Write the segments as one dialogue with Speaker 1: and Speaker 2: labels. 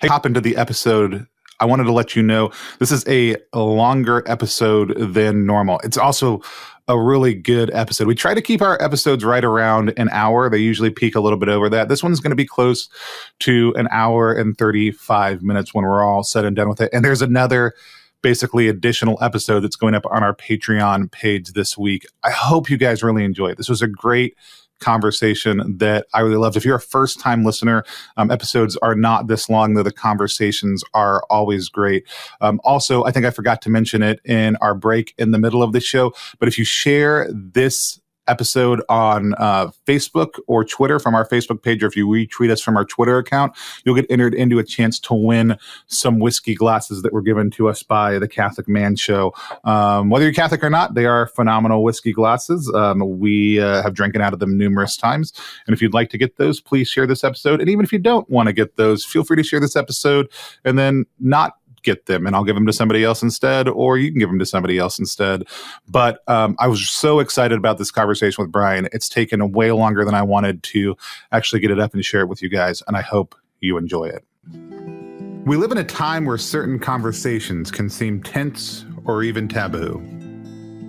Speaker 1: Hey, hop into the episode. I wanted to let you know this is a longer episode than normal. It's also a really good episode. We try to keep our episodes right around an hour. They usually peak a little bit over that. This one's going to be close to an hour and 35 minutes when we're all said and done with it. And there's another basically additional episode that's going up on our Patreon page this week. I hope you guys really enjoy it. This was a great conversation that I really loved. If you're a first-time listener, episodes are not this long, though the conversations are always great. Also, I think I forgot to mention it in our break in the middle of the show, but if you share this episode on Facebook or Twitter from our Facebook page, or if you retweet us from our Twitter account, you'll get entered into a chance to win some whiskey glasses that were given to us by the Catholic Man Show. Whether you're Catholic or not, they are phenomenal whiskey glasses. We have drinking out of them numerous times. And if you'd like to get those, please share this episode. And even if you don't want to get those, feel free to share this episode and then not get them, and I'll give them to somebody else instead, or you can give them to somebody else instead. But I was so excited about this conversation with Brian. It's taken way longer than I wanted to actually get it up and share it with you guys, and I hope you enjoy it. We live in a time where certain conversations can seem tense or even taboo.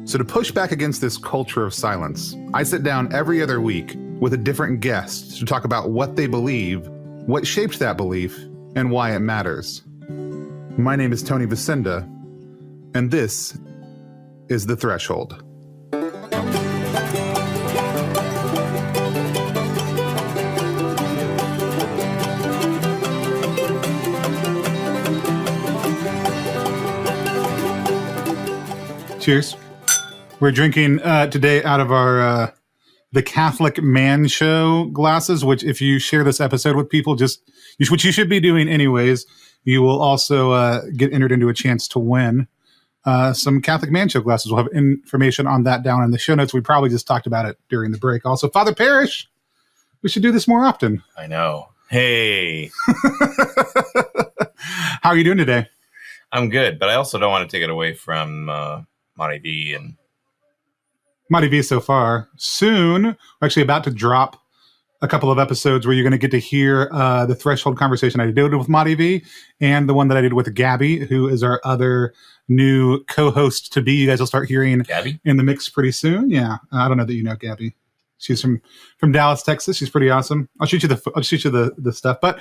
Speaker 1: So to push back against this culture of silence, I sit down every other week with a different guest to talk about what they believe, what shaped that belief, and why it matters. My name is Tony Vasinda, and this is The Threshold. Cheers. We're drinking today out of our the Catholic Man Show glasses, which if you share this episode with people, which you should be doing anyways, you will also get entered into a chance to win some Catholic Man Show glasses. We'll have information on that down in the show notes. We probably just talked about it during the break. Also, Father Parrish, we should do this more often.
Speaker 2: I know. Hey.
Speaker 1: How are you doing today?
Speaker 2: I'm good, but I also don't want to take it away from Monty V and
Speaker 1: Monty V so far. Soon, we're actually about to drop a couple of episodes where you're going to get to hear the Threshold conversation I did with Monty V and the one that I did with Gabby, who is our other new co-host to be. You guys will start hearing
Speaker 2: Gabby
Speaker 1: in the mix pretty soon. Yeah, I don't know that you know Gabby. She's from Dallas, Texas. She's pretty awesome. I'll shoot you the stuff. But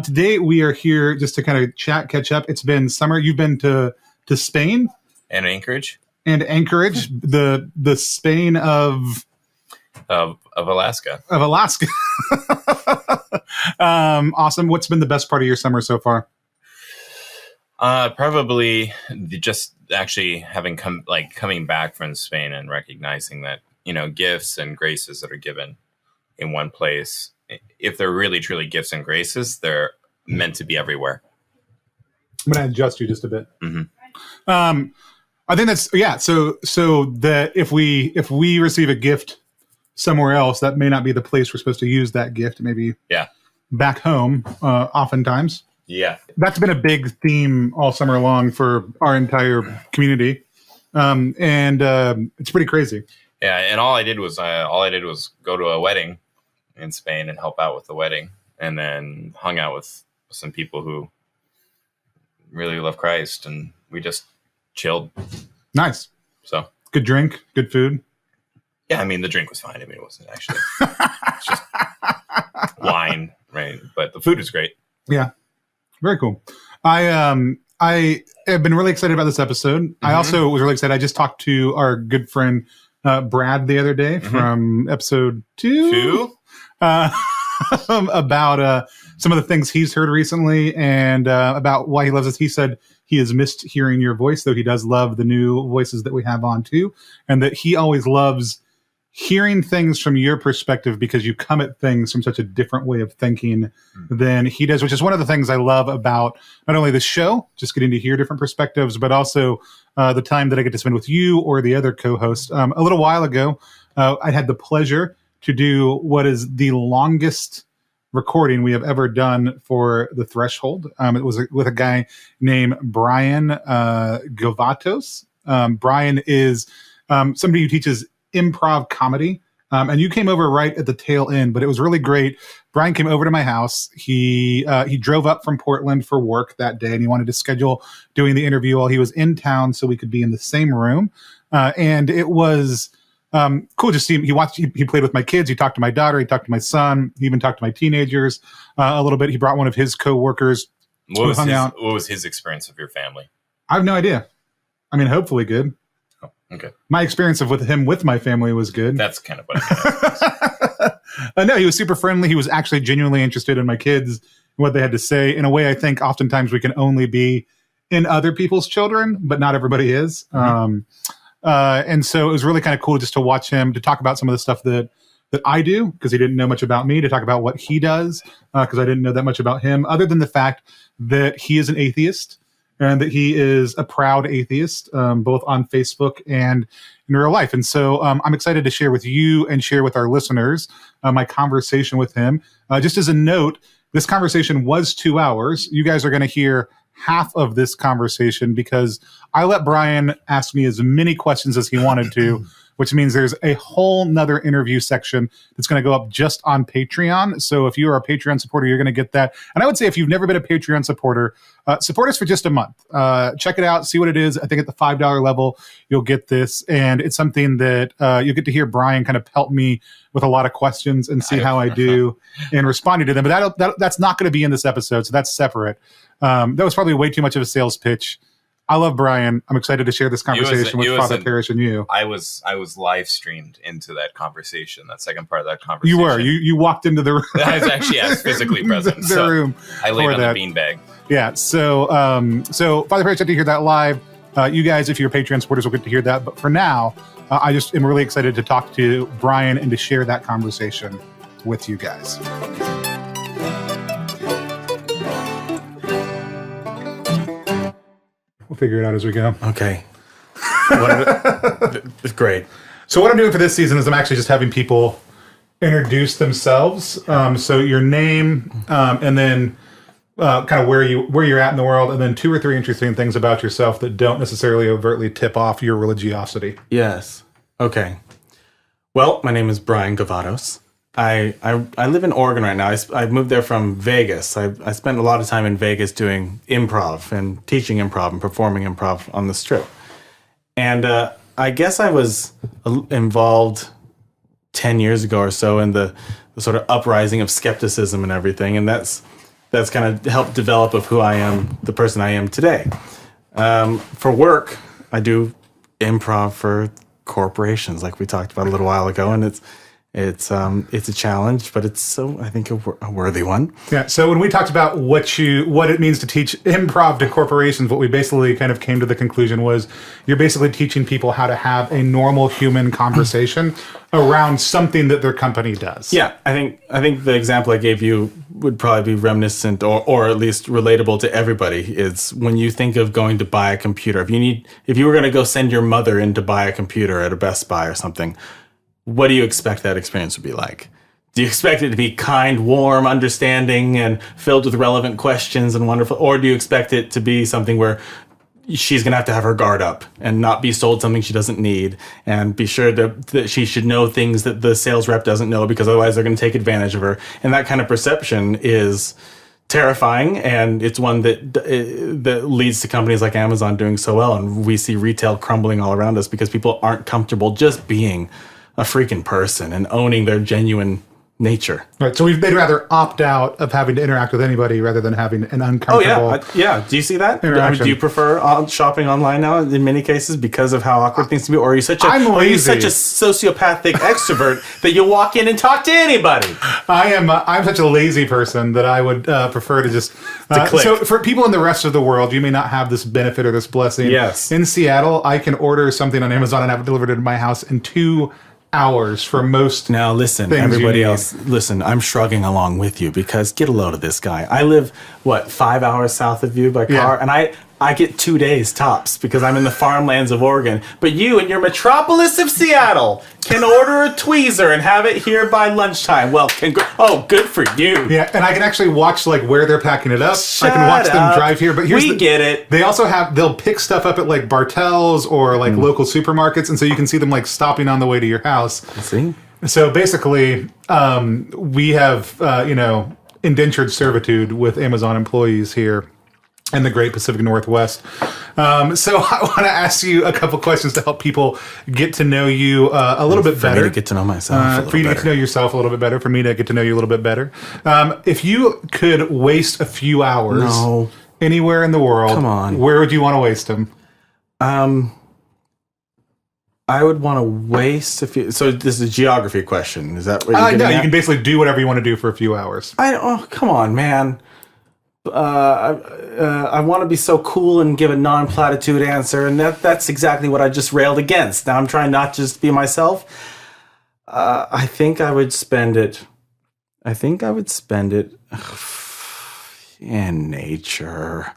Speaker 1: today we are here just to kind of chat, catch up. It's been summer. You've been to Spain
Speaker 2: and Anchorage,
Speaker 1: the Spain of
Speaker 2: Alaska.
Speaker 1: Awesome. What's been the best part of your summer so far?
Speaker 2: Probably just actually having coming back from Spain and recognizing that, gifts and graces that are given in one place, if they're really truly gifts and graces, they're meant to be everywhere.
Speaker 1: I'm going to adjust you just a bit.
Speaker 2: Mm-hmm.
Speaker 1: I think that's, yeah. So that if we receive a gift somewhere else, that may not be the place we're supposed to use that gift. Maybe back home, oftentimes.
Speaker 2: Yeah. That's
Speaker 1: been a big theme all summer long for our entire community. And it's pretty crazy.
Speaker 2: Yeah. And all I did was go to a wedding in Spain and help out with the wedding, and then hung out with some people who really love Christ, and we just chilled. Nice. So
Speaker 1: good drink, good food.
Speaker 2: Yeah, I mean, the drink was fine. I mean, it wasn't actually. It's just wine, right? But the food is great.
Speaker 1: Yeah, very cool. I have been really excited about this episode. Mm-hmm. I also was really excited. I just talked to our good friend Brad the other day from episode 2. About some of the things he's heard recently and about why he loves us. He said he has missed hearing your voice, though he does love the new voices that we have on too, and that he always loves hearing things from your perspective because you come at things from such a different way of thinking than he does, which is one of the things I love about not only the show, just getting to hear different perspectives, but also the time that I get to spend with you or the other co-host. A little while ago, I had the pleasure to do what is the longest recording we have ever done for The Threshold. It was with a guy named Brian Govatos. Brian is somebody who teaches improv comedy And you came over right at the tail end, but it was really great. Brian came over to my house. He drove up from Portland for work that day, and he wanted to schedule doing the interview while he was in town so we could be in the same room. And it was cool. Just see him. He played with my kids. He talked to my daughter. He talked to my son. He even talked to my teenagers a little bit. He brought one of his coworkers.
Speaker 2: What was his experience of your family?
Speaker 1: I have no idea. I mean, hopefully good.
Speaker 2: Oh, okay.
Speaker 1: My experience with him with my family was good.
Speaker 2: That's kind of what I meant.
Speaker 1: No, he was super friendly. He was actually genuinely interested in my kids and what they had to say. In a way, I think oftentimes we can only be in other people's children, but not everybody is. Mm-hmm. And so it was really kind of cool just to watch him, to talk about some of the stuff that I do, because he didn't know much about me, to talk about what he does, because I didn't know that much about him, other than the fact that he is an atheist and that he is a proud atheist, both on Facebook and in real life. And so I'm excited to share with you and share with our listeners my conversation with him. Just as a note, this conversation was 2 hours. You guys are going to hear half of this conversation because I let Brian ask me as many questions as he wanted to, which means there's a whole nother interview section that's going to go up just on Patreon. So if you are a Patreon supporter, you're going to get that. And I would say if you've never been a Patreon supporter, support us for just a month. Check it out. See what it is. I think at the $5 level, you'll get this. And it's something that you'll get to hear Brian kind of pelt me with a lot of questions and see how I do in responding to them. But that's not going to be in this episode. So that's separate. That was probably way too much of a sales pitch. I love Brian. I'm excited to share this conversation with Father Parrish and you.
Speaker 2: I was live streamed into that conversation. That second part of that conversation.
Speaker 1: You were. You walked into the room.
Speaker 2: I was physically present.
Speaker 1: the room.
Speaker 2: I laid on the beanbag.
Speaker 1: Yeah. So Father Parrish had to hear that live. You guys, if you're Patreon supporters, will get to hear that. But for now, I just am really excited to talk to Brian and to share that conversation with you guys. We'll figure it out as we go.
Speaker 3: Okay. It's great.
Speaker 1: So what I'm doing for this season is I'm actually just having people introduce themselves. So your name, and then kind of where you're at in the world, and then 2 or 3 interesting things about yourself that don't necessarily overtly tip off your religiosity.
Speaker 3: Yes. Okay. Well, my name is Brian Govatos. I live in Oregon right now. I moved there from Vegas. I spent a lot of time in Vegas doing improv and teaching improv and performing improv on the Strip. And I guess I was involved 10 years ago or so in the sort of uprising of skepticism and everything. And that's kind of helped develop of who I am, the person I am today. For work, I do improv for corporations, like we talked about a little while ago, and it's a challenge, but it's I think a worthy one.
Speaker 1: Yeah. So when we talked about what it means to teach improv to corporations, what we basically kind of came to the conclusion was you're basically teaching people how to have a normal human conversation around something that their company does.
Speaker 3: Yeah, I think the example I gave you would probably be reminiscent or at least relatable to everybody. Is when you think of going to buy a computer. If you were going to go send your mother in to buy a computer at a Best Buy or something, what do you expect that experience would be like? Do you expect it to be kind, warm, understanding, and filled with relevant questions and wonderful? Or do you expect it to be something where she's going to have her guard up and not be sold something she doesn't need, and be sure that she should know things that the sales rep doesn't know, because otherwise they're going to take advantage of her? And that kind of perception is terrifying, and it's one that leads to companies like Amazon doing so well. And we see retail crumbling all around us because people aren't comfortable just being a freaking person and owning their genuine nature.
Speaker 1: Right. So they'd rather opt out of having to interact with anybody rather than having an uncomfortable.
Speaker 3: Oh yeah, Do you see that? Do you prefer shopping online now in many cases because of how awkward things can be, or are you such a sociopathic extrovert that you walk in and talk to anybody?
Speaker 1: I'm such a lazy person that I would prefer to just click. So for people in the rest of the world, you may not have this benefit or this blessing.
Speaker 3: Yes.
Speaker 1: In Seattle, I can order something on Amazon and have it delivered to my house in 2 hours for most.
Speaker 3: Now listen, everybody else, listen, I'm shrugging along with you, because get a load of this guy. I live 5 hours south of you by car, and I get 2 days tops because I'm in the farmlands of Oregon. But you in your metropolis of Seattle can order a tweezer and have it here by lunchtime. Well, good for you.
Speaker 1: Yeah, and I can actually watch where they're packing it up. I can watch them drive here. But
Speaker 3: get it.
Speaker 1: They also they'll pick stuff up at Bartell's or local supermarkets, and so you can see them stopping on the way to your house.
Speaker 3: See?
Speaker 1: So basically, we have, indentured servitude with Amazon employees here in the Great Pacific Northwest. So I want to ask you a couple questions to help people get to know you a little bit better.
Speaker 3: For me to get to know myself
Speaker 1: for you to get to know yourself a little bit better. For me to get to know you a little bit better. If you could waste a few hours anywhere in the world,
Speaker 3: come on,
Speaker 1: where would you want to waste them?
Speaker 3: I would want to waste a few. So this is a geography question. Is that what you're getting
Speaker 1: No,
Speaker 3: at?
Speaker 1: you can basically do whatever you want to do for a few hours.
Speaker 3: Come on, man. I want to be so cool and give a non-platitude answer, and that's exactly what I just railed against. Now I'm trying not just to be myself. I think I would spend it in nature.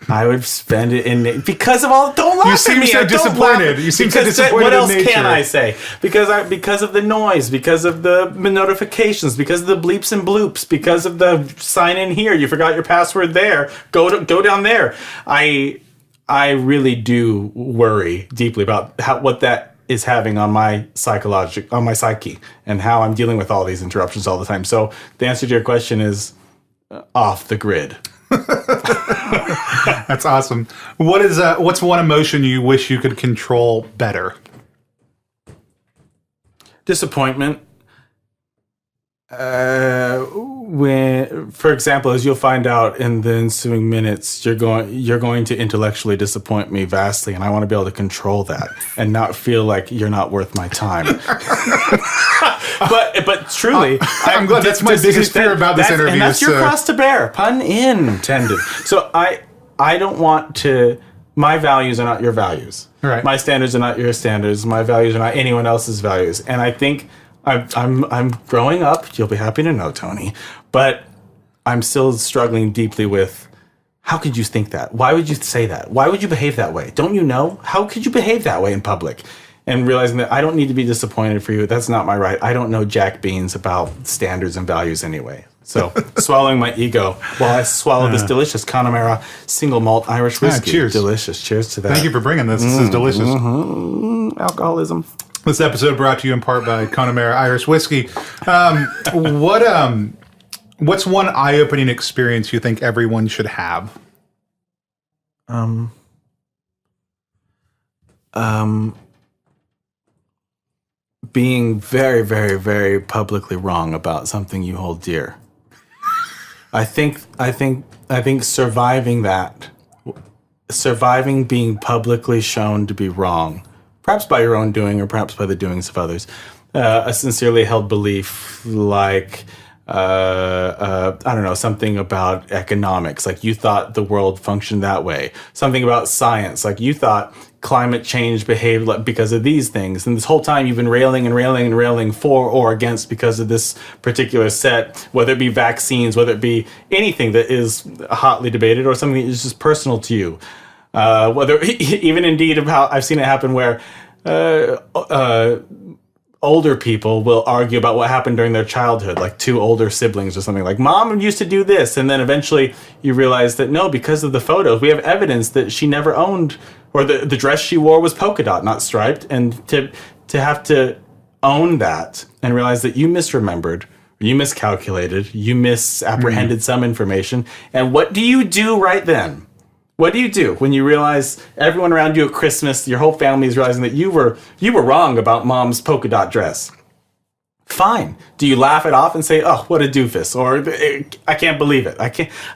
Speaker 3: I would spend it in because of all. Don't laugh at me.
Speaker 1: You seem so disappointed. You seem so disappointed.
Speaker 3: What else
Speaker 1: in nature.
Speaker 3: can I say? Because of the noise, because of the notifications, because of the bleeps and bloops, because of the sign in here. You forgot your password there. Go down there. I really do worry deeply about what that is having on my psyche, and how I'm dealing with all these interruptions all the time. So the answer to your question is off the grid.
Speaker 1: That's awesome. What's one emotion you wish you could control better?
Speaker 3: Disappointment. When, for example, as you'll find out in the ensuing minutes, you're going to intellectually disappoint me vastly, and I want to be able to control that and not feel like you're not worth my time. But truly,
Speaker 1: I'm glad. That's my biggest fear about this interview.
Speaker 3: And that's your cross to bear, pun intended. So I don't want to. My values are not your values.
Speaker 1: Right.
Speaker 3: My standards are not your standards. My values are not anyone else's values. And I think I'm growing up. You'll be happy to know, Tony. But I'm still struggling deeply with. How could you think that? Why would you say that? Why would you behave that way? Don't you know? How could you behave that way in public? And realizing that I don't need to be disappointed for you. That's not my right. I don't know jack beans about standards and values anyway. So swallowing my ego while I swallow this delicious Connemara single malt Irish whiskey.
Speaker 1: Cheers.
Speaker 3: Delicious. Cheers to that.
Speaker 1: Thank you for bringing this. This is delicious.
Speaker 3: Alcoholism.
Speaker 1: This episode brought to you in part by Connemara Irish Whiskey. What's one eye-opening experience you think everyone should have?
Speaker 3: Being very, very, very publicly wrong about something you hold dear. I think surviving being publicly shown to be wrong, perhaps by your own doing or perhaps by the doings of others, a sincerely held belief like, I don't know, something about economics, like you thought the world functioned that way. Something about science, like you thought climate change behaved because of these things. And this whole time you've been railing and railing and railing for or against because of this particular set, whether it be vaccines, whether it be anything that is hotly debated or something that is just personal to you. Whether even indeed about, I've seen it happen where older people will argue about what happened during their childhood, like two older siblings or something, like mom used to do this, and then eventually you realize that no, because of the photos, we have evidence that she never owned, or the dress she wore was polka dot, not striped, and to have to own that and realize that you misremembered, you miscalculated, you misapprehended some information, and what do you do right then? What do you do when you realize everyone around you at Christmas, your whole family is realizing that you were wrong about mom's polka dot dress? Fine. Do you laugh it off and say, "Oh, what a doofus," or "I can't believe it.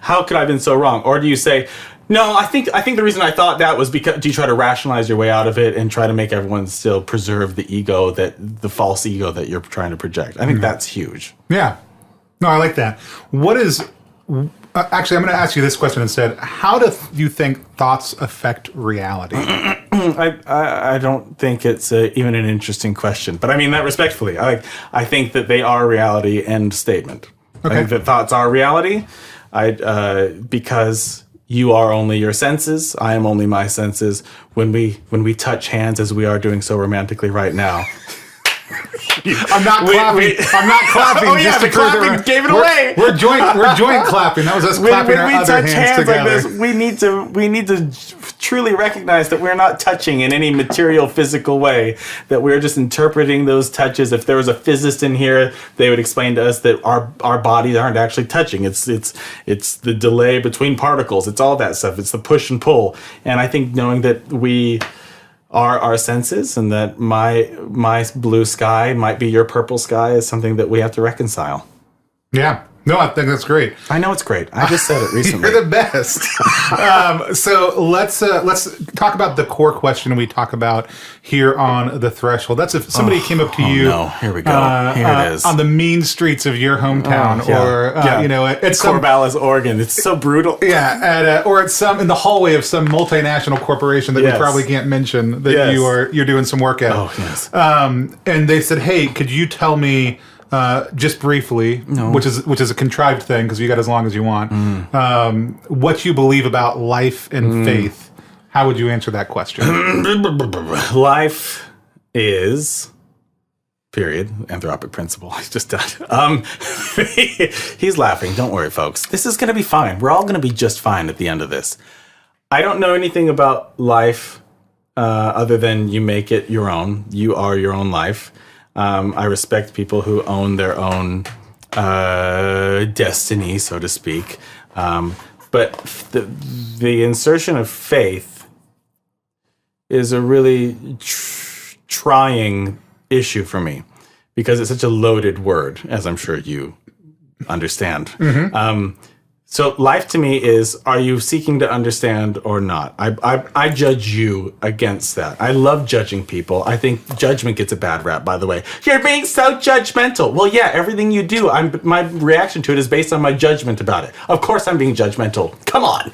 Speaker 3: How could I have been so wrong?" Or do you say, "No, I think the reason I thought that was because," do you try to rationalize your way out of it and try to make everyone still preserve the false ego that you're trying to project? I think that's huge.
Speaker 1: Yeah. No, I like that. What is... Actually, I'm going to ask you this question instead. How do you think thoughts affect reality?
Speaker 3: I don't think it's even an interesting question, but I mean that respectfully. I think that they are reality. End statement. Okay. I think that thoughts are reality. Because you are only your senses. I am only my senses. When we touch hands, as we are doing so romantically right now.
Speaker 1: I'm not clapping. I'm not clapping.
Speaker 3: Oh yeah, the clapping gave it away.
Speaker 1: We're joint clapping. That was us clapping our other hands together.
Speaker 3: Like this, we need to truly recognize that we're not touching in any material, physical way, that we're just interpreting those touches. If there was a physicist in here, they would explain to us that our bodies aren't actually touching. It's the delay between particles. It's all that stuff. It's the push and pull. And I think knowing that we are our senses and that my blue sky might be your purple sky is something that we have to reconcile.
Speaker 1: Yeah. No, I think that's great.
Speaker 3: I know it's great. I just said it recently.
Speaker 1: You're the best. So let's talk about the core question we talk about here on The Threshold. That's if somebody came up to you.
Speaker 3: No, here we go. Here it is.
Speaker 1: On the mean streets of your hometown, at some
Speaker 3: Corvallis, Oregon. It's so brutal.
Speaker 1: Yeah, or at some in the hallway of some multinational corporation that we probably can't mention that you're doing some work at.
Speaker 3: Oh yes.
Speaker 1: And they said, "Hey, could you tell me?" Just briefly, which is a contrived thing because you got as long as you want. What you believe about life and faith? How would you answer that question?
Speaker 3: Life is period. Anthropic principle. He's just done. He's laughing. Don't worry, folks. This is going to be fine. We're all going to be just fine at the end of this. I don't know anything about life other than you make it your own. You are your own life. I respect people who own their own destiny, so to speak. But the insertion of faith is a really trying issue for me because it's such a loaded word, as I'm sure you understand. So life to me is, are you seeking to understand or not? I judge you against that. I love judging people. I think judgment gets a bad rap, by the way. You're being so judgmental. Well, yeah, everything you do, my reaction to it is based on my judgment about it. Of course I'm being judgmental. Come on.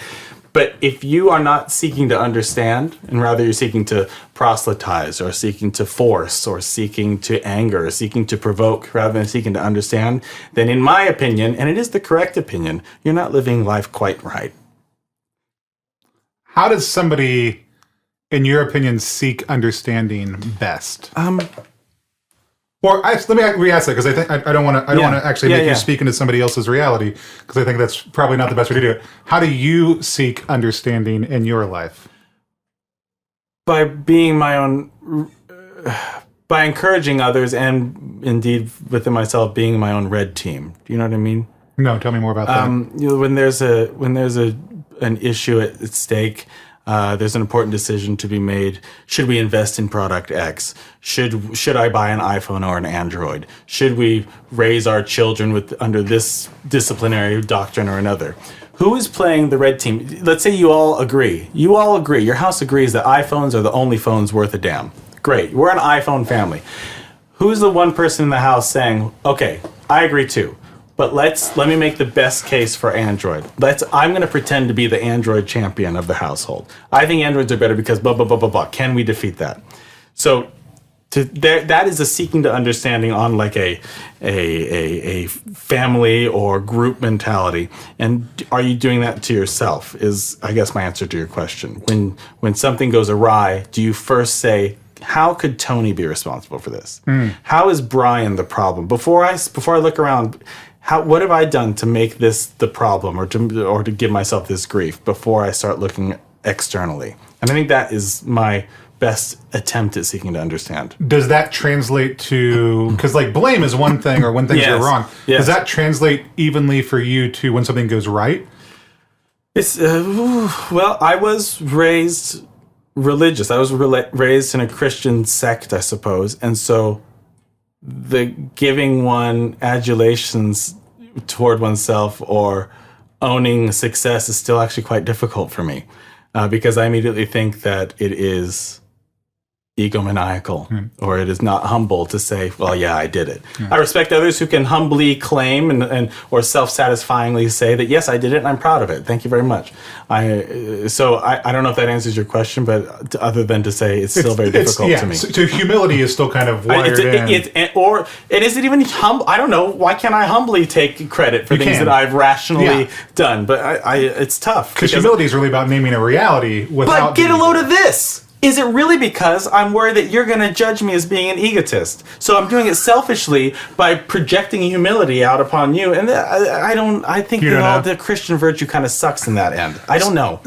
Speaker 3: But if you are not seeking to understand, and rather you're seeking to proselytize, or seeking to force, or seeking to anger, or seeking to provoke, rather than seeking to understand, then in my opinion, and it is the correct opinion, you're not living life quite right.
Speaker 1: How does somebody, in your opinion, seek understanding best? Or let me re-ask that because I think I don't want to actually make you speak into somebody else's reality because I think that's probably not the best way to do it. How do you seek understanding in your life?
Speaker 3: By being my own, by encouraging others, and indeed within myself being my own red team. Do you know what I mean?
Speaker 1: No, tell me more about that.
Speaker 3: When there's an issue at stake. There's an important decision to be made. Should we invest in product X? Should I buy an iPhone or an Android? Should we raise our children under this disciplinary doctrine or another? Who is playing the red team? Let's say you all agree. Your house agrees that iPhones are the only phones worth a damn. Great. We're an iPhone family. Who's the one person in the house saying, okay, I agree too. But let me make the best case for Android. I'm going to pretend to be the Android champion of the household. I think Androids are better because blah, blah, blah, blah, blah. Can we defeat that? So that is a seeking to understanding on like a family or group mentality. And are you doing that to yourself is, I guess, my answer to your question. When something goes awry, do you first say, how could Tony be responsible for this? How is Brian the problem? Before I look around, what have I done to make this the problem or to give myself this grief before I start looking externally? And I think that is my best attempt at seeking to understand.
Speaker 1: Does that translate to, because like blame is one thing or when things go wrong. Yes. Does that translate evenly for you to when something goes right?
Speaker 3: It's, well, I was raised religious. I was raised in a Christian sect, I suppose. And so the giving one adulations toward oneself or owning success is still actually quite difficult for me because I immediately think that it is egomaniacal or it is not humble to say, well, yeah, I did it. I respect others who can humbly claim and or self-satisfyingly say that, yes, I did it and I'm proud of it. Thank you very much. So I don't know if that answers your question, but other than to say it's still very difficult to me.
Speaker 1: So humility is still kind of wired in.
Speaker 3: Or is it even humble? I don't know. Why can't I humbly take credit for things that I've rationally done? But it's tough.
Speaker 1: Because humility is really about naming a reality without...
Speaker 3: But get a load of this. is it really because I'm worried that you're going to judge me as being an egotist? So I'm doing it selfishly by projecting humility out upon you. And I think that all the Christian virtue kind of sucks in that end. I don't know.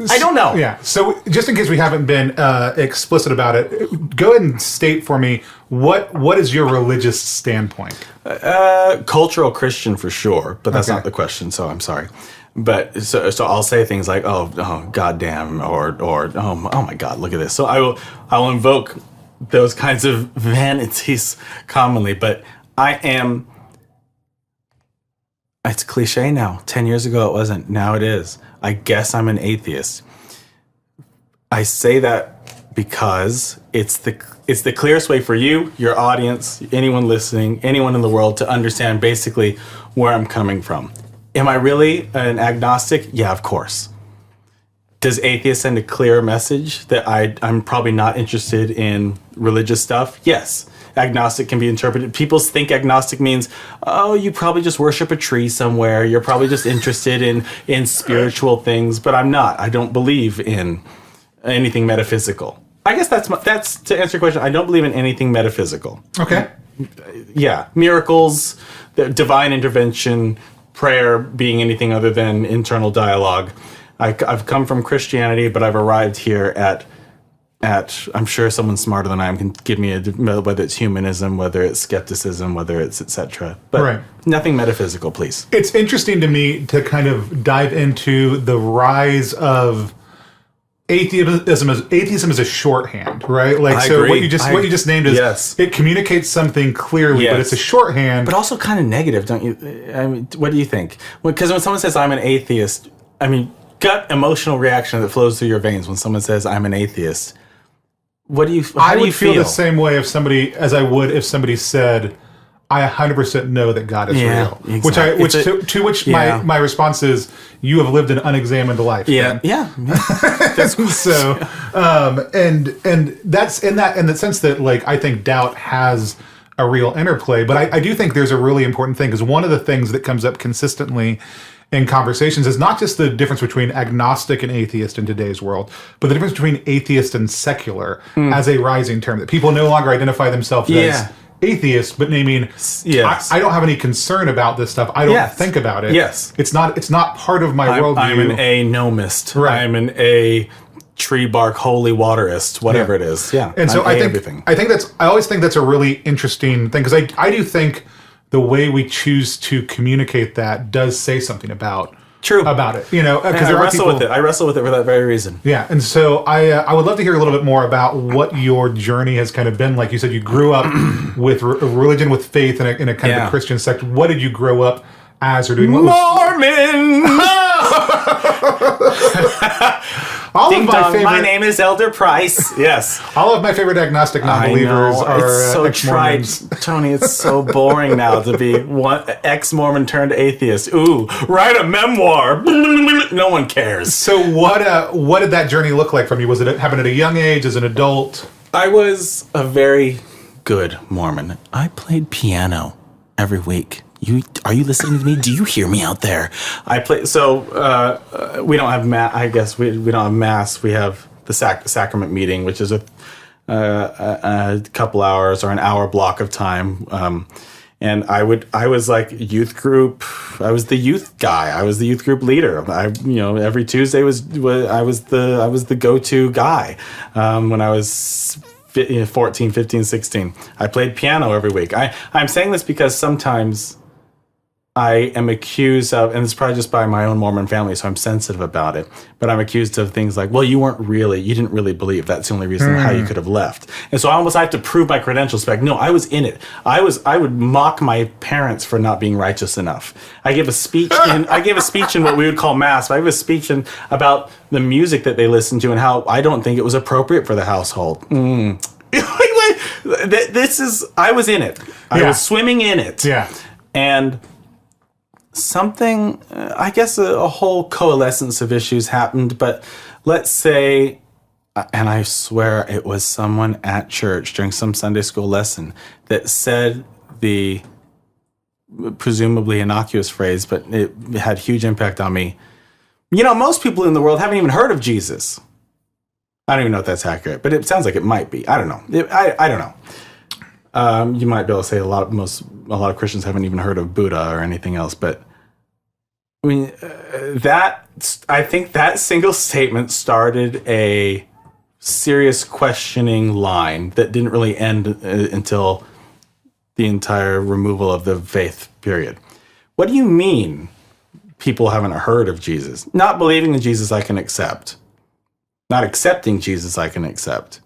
Speaker 1: Yeah. So just in case we haven't been explicit about it, go ahead and state for me, what is your religious standpoint?
Speaker 3: Cultural Christian for sure, but that's not the question, so I'm sorry. But so I'll say things like, oh goddamn, or oh my God, look at this. So I will invoke those kinds of vanities commonly, but I am. It's cliche now. 10 years ago it wasn't. Now it is. I guess I'm an atheist. I say that because it's the clearest way for you, your audience, anyone listening, anyone in the world to understand basically where I'm coming from. Am I really an agnostic? Yeah, of course. Does atheist send a clear message that I'm probably not interested in religious stuff? Yes. Agnostic can be interpreted. People think agnostic means, oh, you probably just worship a tree somewhere. You're probably just interested in spiritual things, but I'm not. I don't believe in anything metaphysical. I guess that's to answer your question. I don't believe in anything metaphysical.
Speaker 1: Okay.
Speaker 3: Yeah, miracles, the divine intervention, prayer being anything other than internal dialogue. I've come from Christianity, but I've arrived here at I'm sure someone smarter than I am can give me whether it's humanism, whether it's skepticism, whether it's etc. But nothing metaphysical, please.
Speaker 1: It's interesting to me to kind of dive into the rise of atheism as a shorthand, right? Like, so
Speaker 3: agree.
Speaker 1: What you just named is it communicates something clearly, but it's a shorthand.
Speaker 3: But also kind of negative, don't you? I mean, what do you think? Because when someone says I'm an atheist, I mean, gut emotional reaction that flows through your veins when someone says I'm an atheist. How do you feel
Speaker 1: the same way as I would if somebody said, I 100% know that God is real. Exactly. To which my response is, you have lived an unexamined life.
Speaker 3: Yeah.
Speaker 1: So, and that's in the sense that, like, I think doubt has a real interplay, but I do think there's a really important thing, because one of the things that comes up consistently in conversations is not just the difference between agnostic and atheist in today's world, but the difference between atheist and secular as a rising term, that people no longer identify themselves as atheist, but naming, I don't have any concern about this stuff. I don't think about it.
Speaker 3: Yes.
Speaker 1: It's not part of my worldview.
Speaker 3: I'm an anomist. Right. I'm an tree bark holy waterist, whatever it is. Yeah.
Speaker 1: And so I always think that's a really interesting thing, because I do think the way we choose to communicate that does say something about it, you know, because
Speaker 3: I wrestle with it for that very reason.
Speaker 1: Yeah. And so I would love to hear a little bit more about what your journey has kind of been like. You said you grew up with religion, with faith in a kind of a Christian sect. What did you grow up as or doing?
Speaker 3: Mormon! My name is Elder Price. Yes.
Speaker 1: All of my favorite agnostic non-believers are
Speaker 3: it's so trite, Tony. It's so boring now to be one ex-Mormon turned atheist. Ooh, write a memoir. No one cares.
Speaker 1: So what did that journey look like from you? Was it happen at a young age, as an adult?
Speaker 3: I was a very good Mormon. I played piano every week. Are you listening to me? Do you hear me out there? I play. So we don't have mass. I guess we don't have mass. We have the sacrament meeting, which is a couple hours or an hour block of time. And I was like youth group. I was the youth guy. I was the youth group leader. Every Tuesday I was the go-to guy when I was 14, 15, 16. I played piano every week. I'm saying this because sometimes I am accused of, and it's probably just by my own Mormon family, so I'm sensitive about it, but I'm accused of things like, well, you didn't really believe. That's the only reason how you could have left. And so I almost have to prove my credentials back. No, I was in it. I would mock my parents for not being righteous enough. I gave a speech in what we would call mass, but I gave a speech about the music that they listened to and how I don't think it was appropriate for the household. I was in it. I was swimming in it.
Speaker 1: Yeah.
Speaker 3: And something, I guess a whole coalescence of issues happened, but let's say, and I swear it was someone at church during some Sunday school lesson that said the presumably innocuous phrase, but it had huge impact on me. You know, most people in the world haven't even heard of Jesus. I don't even know if that's accurate, but it sounds like it might be. I don't know. I don't know. You might be able to say a lot of Christians haven't even heard of Buddha or anything else, but I mean I think that single statement started a serious questioning line that didn't really end until the entire removal of the faith period. What do you mean people haven't heard of Jesus? Not believing in Jesus I can accept. Not accepting Jesus I can accept.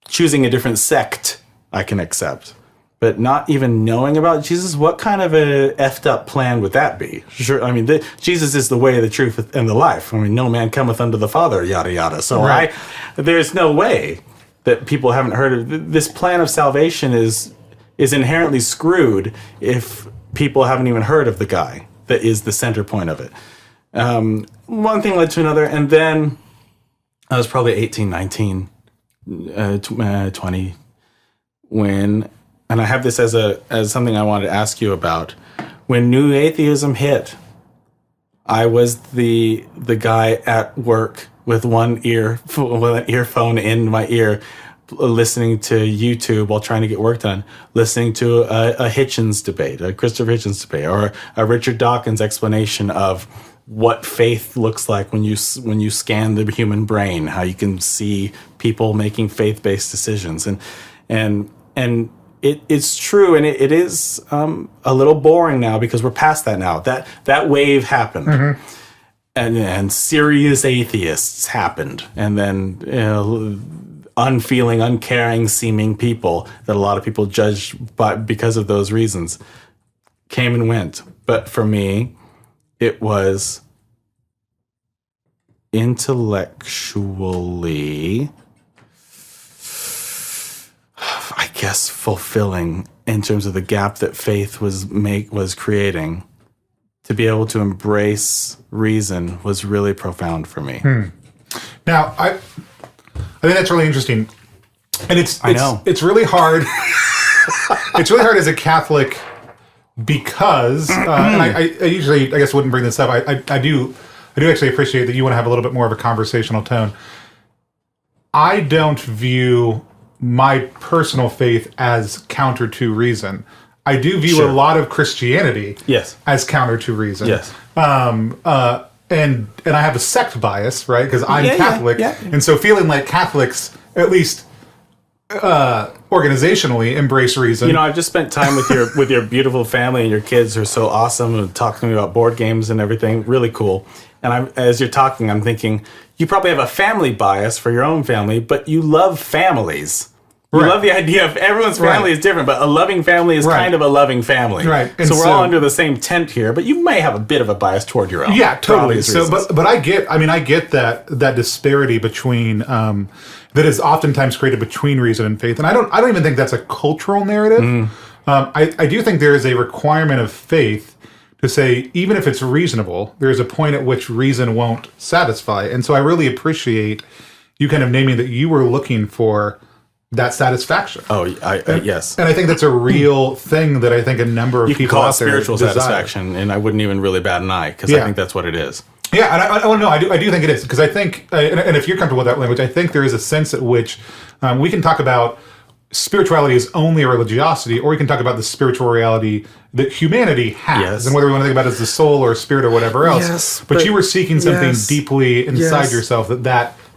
Speaker 3: Choosing a different sect I can accept. But not even knowing about Jesus, what kind of a effed up plan would that be? Sure, I mean, Jesus is the way, the truth, and the life. I mean, no man cometh unto the Father, yada yada. So
Speaker 1: right.
Speaker 3: There's no way that people haven't heard of this plan of salvation is inherently screwed if people haven't even heard of the guy that is the center point of it. One thing led to another, and then I was probably 18, 19, 20 when. And I have this as something I wanted to ask you about. When New Atheism hit, I was the guy at work with one earphone in my ear, listening to YouTube while trying to get work done, listening to a Hitchens debate, a Christopher Hitchens debate, or a Richard Dawkins explanation of what faith looks like when you scan the human brain, how you can see people making faith-based decisions, and it's true, and it is a little boring now because we're past that now. That wave happened, mm-hmm. and serious atheists happened, and then unfeeling, uncaring seeming people that a lot of people judged because of those reasons came and went. But for me, it was intellectually, I guess, fulfilling in terms of the gap that faith was creating. To be able to embrace reason was really profound for me.
Speaker 1: Now, I think that's really interesting, and it's really hard. It's really hard as a Catholic because, and I usually, I guess, wouldn't bring this up. I do actually appreciate that you want to have a little bit more of a conversational tone. I don't view my personal faith as counter to reason. I do view a lot of Christianity as counter to reason.
Speaker 3: Yes.
Speaker 1: And I have a sect bias, right? Because I'm Catholic.
Speaker 3: Yeah.
Speaker 1: And so feeling like Catholics, at least organizationally, embrace reason.
Speaker 3: You know, I've just spent time with your beautiful family, and your kids are so awesome, and talking to me about board games and everything. Really cool. And as you're talking, I'm thinking, you probably have a family bias for your own family, but you love families. You love the idea of everyone's family is different, but a loving family is kind of a loving family.
Speaker 1: Right. And
Speaker 3: so we're all under the same tent here, but you may have a bit of a bias toward your own.
Speaker 1: Yeah, totally. So, but I get that disparity between that is oftentimes created between reason and faith, and I don't even think that's a cultural narrative. I do think there is a requirement of faith to say, even if it's reasonable, there is a point at which reason won't satisfy. And so I really appreciate you kind of naming that you were looking for that satisfaction.
Speaker 3: Yes.
Speaker 1: And I think that's a real thing that I think a number of people out there
Speaker 3: spiritual
Speaker 1: desire.
Speaker 3: Satisfaction, and I wouldn't even really bat an eye, because I think that's what it is.
Speaker 1: Yeah, and I do think it is, because I think, and if you're comfortable with that language, I think there is a sense at which we can talk about spirituality as only a religiosity, or we can talk about the spiritual reality that humanity has, and whether we want to think about it as the soul or spirit or whatever else.
Speaker 3: Yes,
Speaker 1: but you were seeking something deeply inside yourself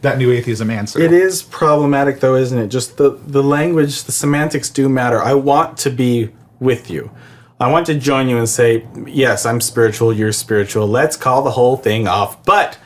Speaker 1: that new atheism answer.
Speaker 3: It is problematic, though, isn't it? Just the language, the semantics do matter. I want to be with you. I want to join you and say, yes, I'm spiritual, you're spiritual. Let's call the whole thing off. But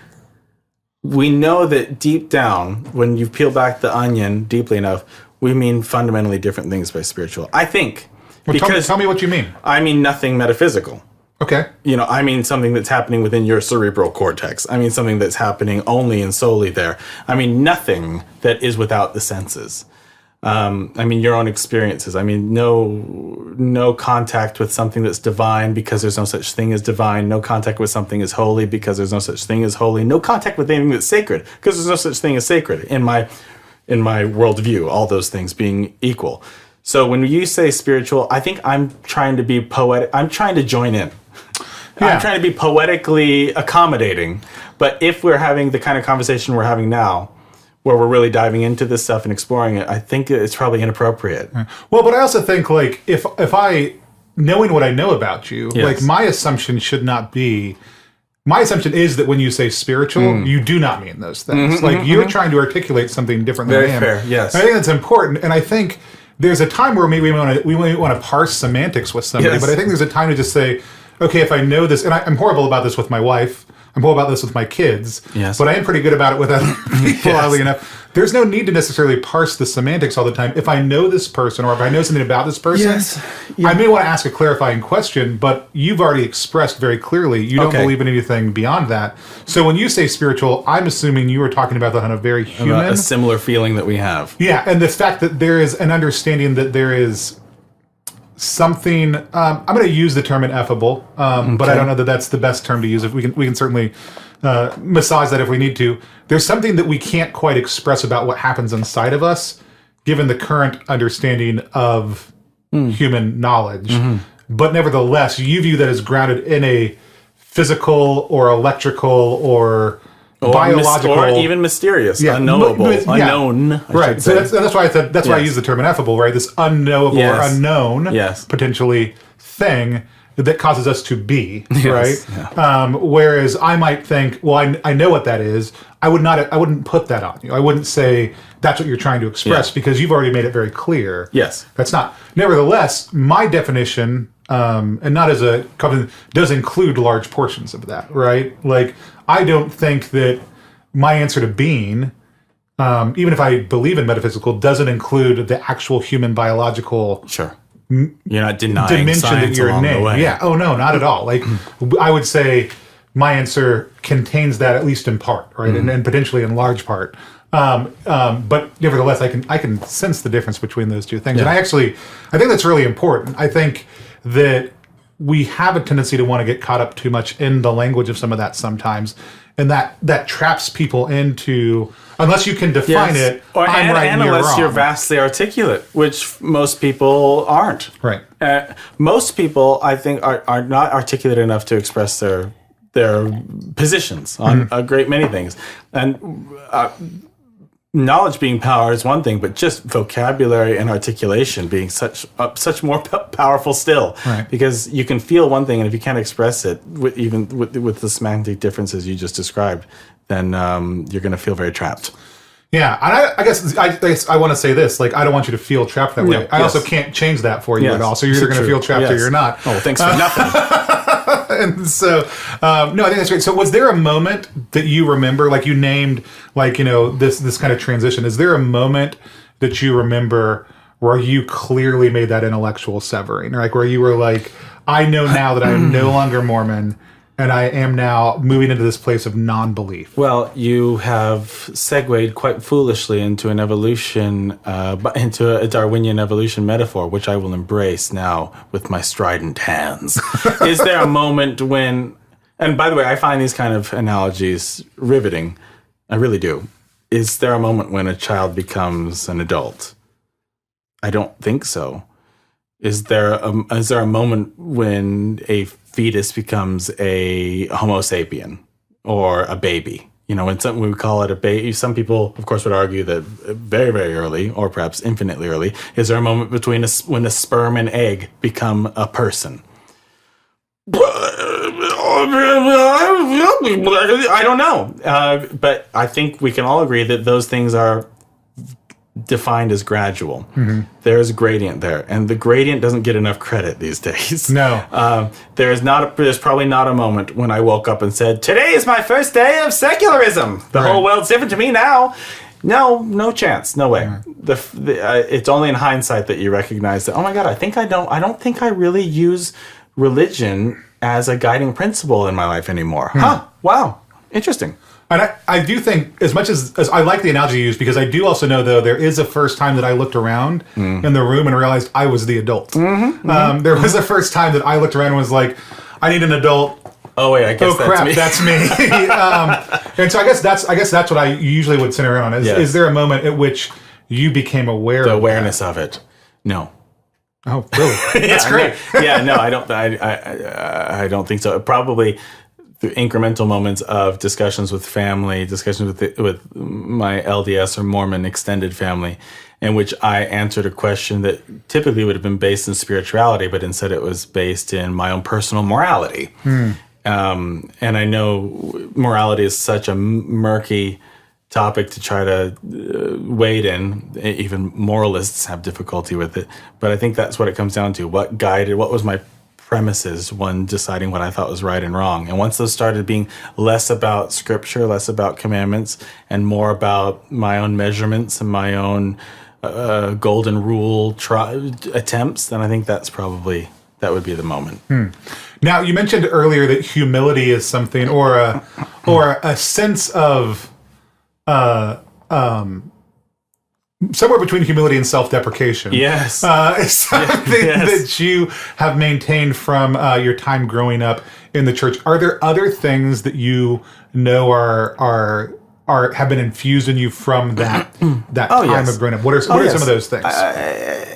Speaker 3: we know that deep down, when you peel back the onion deeply enough, we mean fundamentally different things by spiritual. I think.
Speaker 1: Well, tell me what you mean.
Speaker 3: I mean nothing metaphysical.
Speaker 1: Okay.
Speaker 3: You know, I mean something that's happening within your cerebral cortex. I mean something that's happening only and solely there. I mean nothing that is without the senses. I mean your own experiences. I mean no contact with something that's divine, because there's no such thing as divine. No contact with something as holy, because there's no such thing as holy. No contact with anything that's sacred, because there's no such thing as sacred in my worldview. All those things being equal. So when you say spiritual, I think I'm trying to be poetic. I'm trying to join in. Yeah. I'm trying to be poetically accommodating. But if we're having the kind of conversation we're having now, where we're really diving into this stuff and exploring it, I think it's probably inappropriate.
Speaker 1: Well, but I also think like if I knowing what I know about you,
Speaker 3: Yes.
Speaker 1: like my assumption should not be. My assumption is that when you say spiritual, you do not mean those things. Like you're trying to articulate something different than
Speaker 3: Very
Speaker 1: I am.
Speaker 3: fair, yes.
Speaker 1: And I think that's important, and I think there's a time where maybe we want to parse semantics with somebody,
Speaker 3: Yes.
Speaker 1: but I think there's a time to just say, okay, if I know this, and I'm horrible about this with my wife. I'm horrible about this with my kids,
Speaker 3: Yes.
Speaker 1: but I am pretty good about it with other people, oddly enough. There's no need to necessarily parse the semantics all the time. If I know this person or if I know something about this person,
Speaker 3: Yes. Yeah.
Speaker 1: I may want to ask a clarifying question, but you've already expressed very clearly you don't
Speaker 3: Okay.
Speaker 1: believe in anything beyond that. So when you say spiritual, I'm assuming you were talking about that on a very human...
Speaker 3: A similar feeling that we have.
Speaker 1: Yeah, and the fact that there is an understanding that there is something. I'm going to use the term ineffable, but I don't know that that's the best term to use. If we can certainly massage that if we need to. There's something that we can't quite express about what happens inside of us, given the current understanding of human knowledge. But nevertheless, you view that as grounded in a physical or electrical or biological,
Speaker 3: or even mysterious, unknowable, unknown. I
Speaker 1: right.
Speaker 3: should
Speaker 1: So
Speaker 3: say.
Speaker 1: that's why I said why I use the term ineffable. Right, this unknowable or
Speaker 3: Yes.
Speaker 1: unknown,
Speaker 3: Yes.
Speaker 1: potentially thing that causes us to be.
Speaker 3: Yes.
Speaker 1: Right. Whereas I might think, well, I know what that is. I wouldn't put that on you. I wouldn't say that's what you're trying to express because you've already made it very clear.
Speaker 3: Yes.
Speaker 1: That's not. Nevertheless, my definition, and not as a company, does include large portions of that, right? Like, I don't think that my answer to being, even if I believe in metaphysical, doesn't include the actual human biological
Speaker 3: Sure. You're not denying
Speaker 1: dimension that
Speaker 3: science
Speaker 1: you're
Speaker 3: along the
Speaker 1: innate.
Speaker 3: way.
Speaker 1: Yeah. Oh, no, not at all. Like, I would say my answer contains that at least in part, right? And potentially in large part. But nevertheless, I can sense the difference between those two things. And I think that's really important. I think that we have a tendency to want to get caught up too much in the language of some of that sometimes. And that traps people into, unless you can define it, I'm right and you're
Speaker 3: unless
Speaker 1: wrong.
Speaker 3: you're vastly articulate, which most people aren't.
Speaker 1: Right.
Speaker 3: Most people, I think, are not articulate enough to express their positions on a great many things. And knowledge being power is one thing, but just vocabulary and articulation being such more powerful still.
Speaker 1: Right.
Speaker 3: Because you can feel one thing, and if you can't express it, with the semantic differences you just described, then you're going to feel very trapped.
Speaker 1: Yeah, and I guess I want to say this. Like, I don't want you to feel trapped that way.
Speaker 3: Yeah,
Speaker 1: I also
Speaker 3: yes.
Speaker 1: can't change that for you
Speaker 3: Yes.
Speaker 1: at all. So you're either going to feel trapped or
Speaker 3: Yes.
Speaker 1: you're not.
Speaker 3: Oh, thanks for nothing.
Speaker 1: And so, no, I think that's great. So was there a moment that you remember, like you named, like, this kind of transition? Is there a moment that you remember where you clearly made that intellectual severing? Or like where you were like, I know now that I am no longer Mormon, and I am now moving into this place of non-belief.
Speaker 3: Well, you have segued quite foolishly into an evolution, into a Darwinian evolution metaphor, which I will embrace now with my strident hands. Is there a moment when, and by the way, I find these kind of analogies riveting. I really do. Is there a moment when a child becomes an adult? I don't think so. Is there a moment when a fetus becomes a Homo sapien or a baby? When we call it a baby, some people, of course, would argue that very, very early, or perhaps infinitely early. Is there a moment between when a sperm and egg become a person? I don't know, but I think we can all agree that those things are defined as gradual. Mm-hmm. There's a gradient there, and the gradient doesn't get enough credit these days.
Speaker 1: No.
Speaker 3: There's probably not a moment when I woke up and said, "Today is my first day of secularism. The whole world's different to me now." No chance, no way. It's only in hindsight that you recognize that. Oh my God, I don't think I really use religion as a guiding principle in my life anymore. Huh? Wow, interesting.
Speaker 1: And I do think, as much as I like the analogy you use, because I do also know, though, there is a first time that I looked around in the room and realized I was the adult. There was a first time that I looked around and was like, I need an adult.
Speaker 3: Oh wait, I guess
Speaker 1: that's me. And so I guess that's what I usually would center around on. Is there a moment at which you became aware
Speaker 3: the
Speaker 1: of
Speaker 3: awareness of it? No.
Speaker 1: Oh, really? That's great.
Speaker 3: No, I don't. I don't think so. Probably through incremental moments of discussions with family, discussions with my LDS or Mormon extended family, in which I answered a question that typically would have been based in spirituality, but instead it was based in my own personal morality. And I know morality is such a murky topic to try to wade in. Even moralists have difficulty with it. But I think that's what it comes down to. What was my premises when deciding what I thought was right and wrong? And once those started being less about scripture, less about commandments, and more about my own measurements and my own golden rule attempts, then I think that would be the moment.
Speaker 1: Now, you mentioned earlier that humility is something, or a sense of somewhere between humility and self-deprecation.
Speaker 3: Yes.
Speaker 1: Is something that you have maintained from your time growing up in the church. Are there other things that you know have been infused in you from that time of growing up? What are some of those things?
Speaker 3: I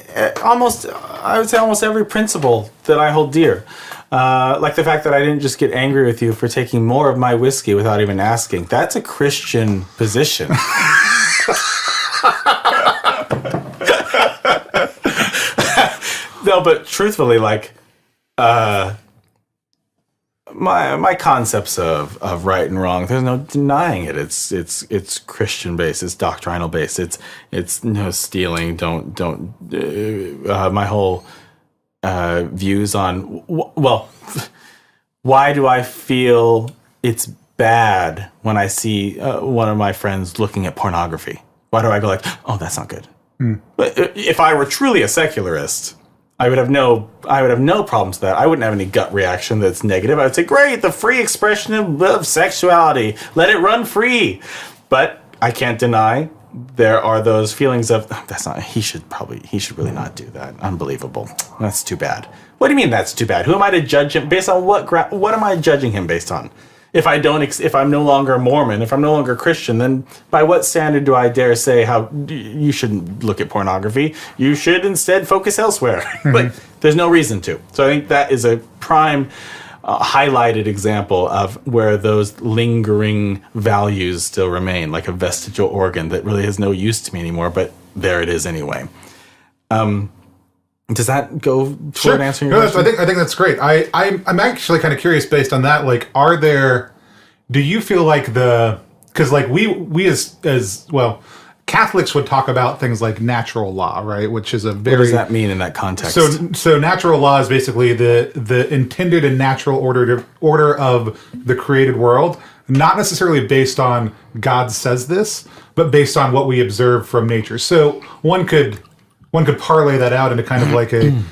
Speaker 3: would say almost every principle that I hold dear. Like the fact that I didn't just get angry with you for taking more of my whiskey without even asking. That's a Christian position. No, but truthfully, like, my concepts of right and wrong, there's no denying it. It's Christian based. It's doctrinal based. It's no stealing. My whole views on why do I feel it's bad when I see one of my friends looking at pornography? Why do I go like, oh, that's not good? But if I were truly a secularist, I would have no problems with that. I wouldn't have any gut reaction that's negative. I would say, great, the free expression of sexuality. Let it run free. But I can't deny there are those feelings of, he should really not do that. Unbelievable. That's too bad. What do you mean that's too bad? Who am I to judge him based on what am I judging him based on? If I'm no longer a Mormon, if I'm no longer Christian, then by what standard do I dare say how you shouldn't look at pornography? You should instead focus elsewhere. Like, there's no reason to. So I think that is a prime highlighted example of where those lingering values still remain, like a vestigial organ that really has no use to me anymore, but there it is anyway. Does that go toward answering your question?
Speaker 1: I think that's great. I'm actually kind of curious based on that. Like, do you feel like because like we as well, Catholics would talk about things like natural law, right? Which is what
Speaker 3: does that mean in that context?
Speaker 1: So natural law is basically the intended and natural order of the created world, not necessarily based on God says this, but based on what we observe from nature. So one could parlay that out into kind of like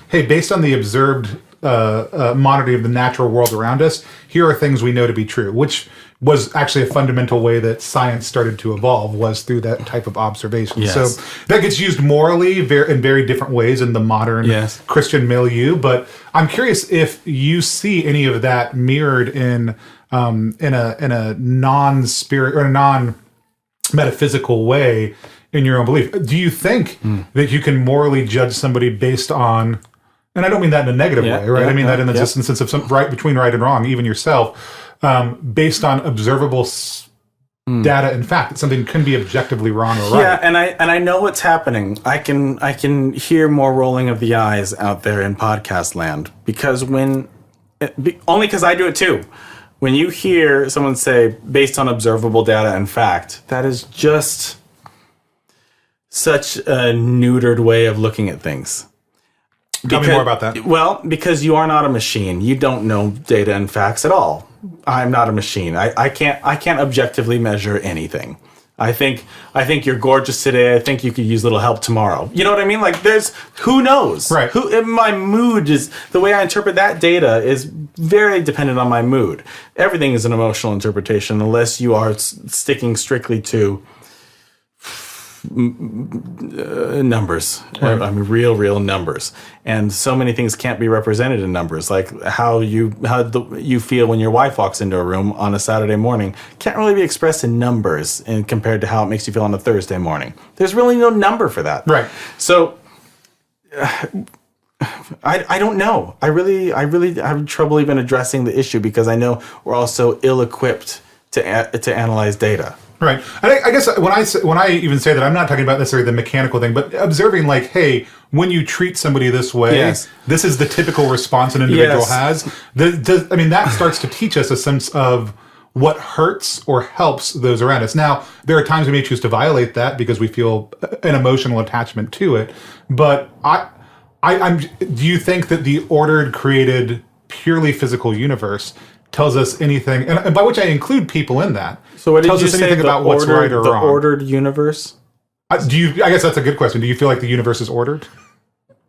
Speaker 1: hey, based on the observed monody of the natural world around us, here are things we know to be true, which was actually a fundamental way that science started to evolve, was through that type of observation.
Speaker 3: Yes.
Speaker 1: So that gets used morally in very different ways in the modern Christian milieu. But I'm curious if you see any of that mirrored in a non-spirit or a non-metaphysical way in your own belief. Do you think that you can morally judge somebody based on, and I don't mean that in a negative way, right? I mean that in the sense of some between right and wrong, even yourself, based on observable data and fact that something can be objectively wrong or right.
Speaker 3: Yeah, and I know what's happening. I can hear more rolling of the eyes out there in podcast land only because I do it too. When you hear someone say based on observable data and fact, that is just such a neutered way of looking at things.
Speaker 1: Tell me more about that.
Speaker 3: Well, because you are not a machine. You don't know data and facts at all. I'm not a machine. I can't objectively measure anything. I think you're gorgeous today. I think you could use a little help tomorrow. You know what I mean? Like, who knows?
Speaker 1: Right.
Speaker 3: My mood is, the way I interpret that data is very dependent on my mood. Everything is an emotional interpretation unless you are sticking strictly to numbers. Right. I mean, real numbers. And so many things can't be represented in numbers. Like how you feel when your wife walks into a room on a Saturday morning can't really be expressed in numbers and compared to how it makes you feel on a Thursday morning. There's really no number for that.
Speaker 1: Right.
Speaker 3: So I don't know. I really have trouble even addressing the issue because I know we're all so ill-equipped to analyze data.
Speaker 1: Right. And I guess when I even say that, I'm not talking about necessarily the mechanical thing, but observing like, hey, when you treat somebody this way,
Speaker 3: Yes.
Speaker 1: this is the typical response an individual
Speaker 3: Yes.
Speaker 1: has. That starts to teach us a sense of what hurts or helps those around us. Now, there are times we may choose to violate that because we feel an emotional attachment to it. But do you think that the ordered, created, purely physical universe tells us anything, and by which I include people in that?
Speaker 3: So what did
Speaker 1: tells
Speaker 3: you
Speaker 1: us
Speaker 3: say
Speaker 1: anything about what's right or
Speaker 3: the
Speaker 1: wrong?
Speaker 3: ordered universe?
Speaker 1: I guess that's a good question. Do you feel like the universe is ordered?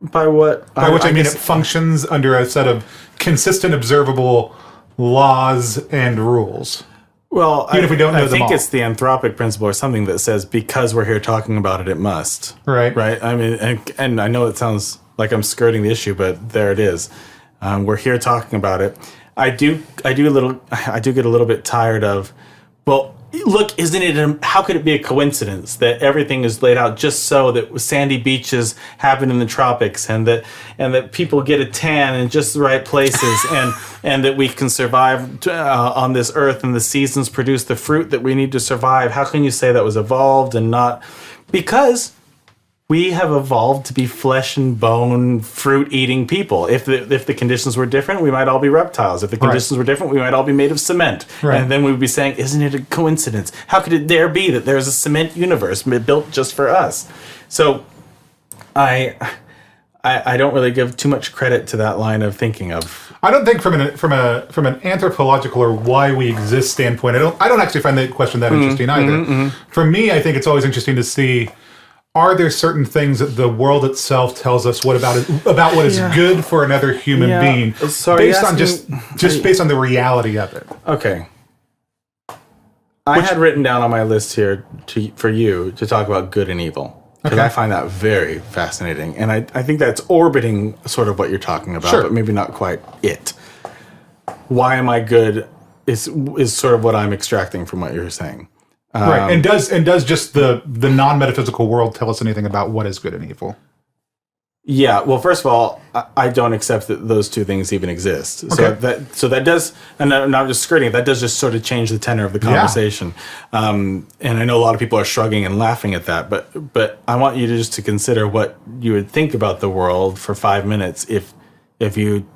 Speaker 3: By what?
Speaker 1: By which I mean
Speaker 3: guess-
Speaker 1: it functions under a set of consistent, observable laws and rules.
Speaker 3: Well,
Speaker 1: Even if we don't know
Speaker 3: I
Speaker 1: them
Speaker 3: think
Speaker 1: all.
Speaker 3: it's the anthropic principle or something that says because we're here talking about it, it must.
Speaker 1: Right.
Speaker 3: Right. I mean, and I know it sounds like I'm skirting the issue, but there it is. We're here talking about it. I do get a little bit tired of, well, look, isn't it? How could it be a coincidence that everything is laid out just so that sandy beaches happen in the tropics, and that people get a tan in just the right places, and that we can survive on this earth, and the seasons produce the fruit that we need to survive? How can you say that was evolved and not? Because we have evolved to be flesh and bone, fruit-eating people. If the conditions were different, we might all be reptiles. If the conditions were different, we might all be made of cement.
Speaker 1: Right.
Speaker 3: And then we would be saying, isn't it a coincidence? How could it dare be that there's a cement universe built just for us? So I don't really give too much credit to that line of thinking of.
Speaker 1: I don't think from an anthropological or why we exist standpoint, I don't actually find that question that interesting either. For me, I think it's always interesting to see, are there certain things that the world itself tells us about what is good for another human being,
Speaker 3: Sorry,
Speaker 1: based on just based on the reality of it?
Speaker 3: Okay. I had written down on my list here for you to talk about good and evil. Because I find that very fascinating. And I think that's orbiting sort of what you're talking about,
Speaker 1: Sure.
Speaker 3: but maybe not quite it. Why am I good is sort of what I'm extracting from what you're saying.
Speaker 1: Right. And does just the non-metaphysical world tell us anything about what is good and evil?
Speaker 3: Yeah, well, first of all, I don't accept that those two things even exist.
Speaker 1: Okay.
Speaker 3: So that does, and I'm not just skirting it, that does just sort of change the tenor of the conversation. And I know a lot of people are shrugging and laughing at that, but I want you to just to consider what you would think about the world for 5 minutes if you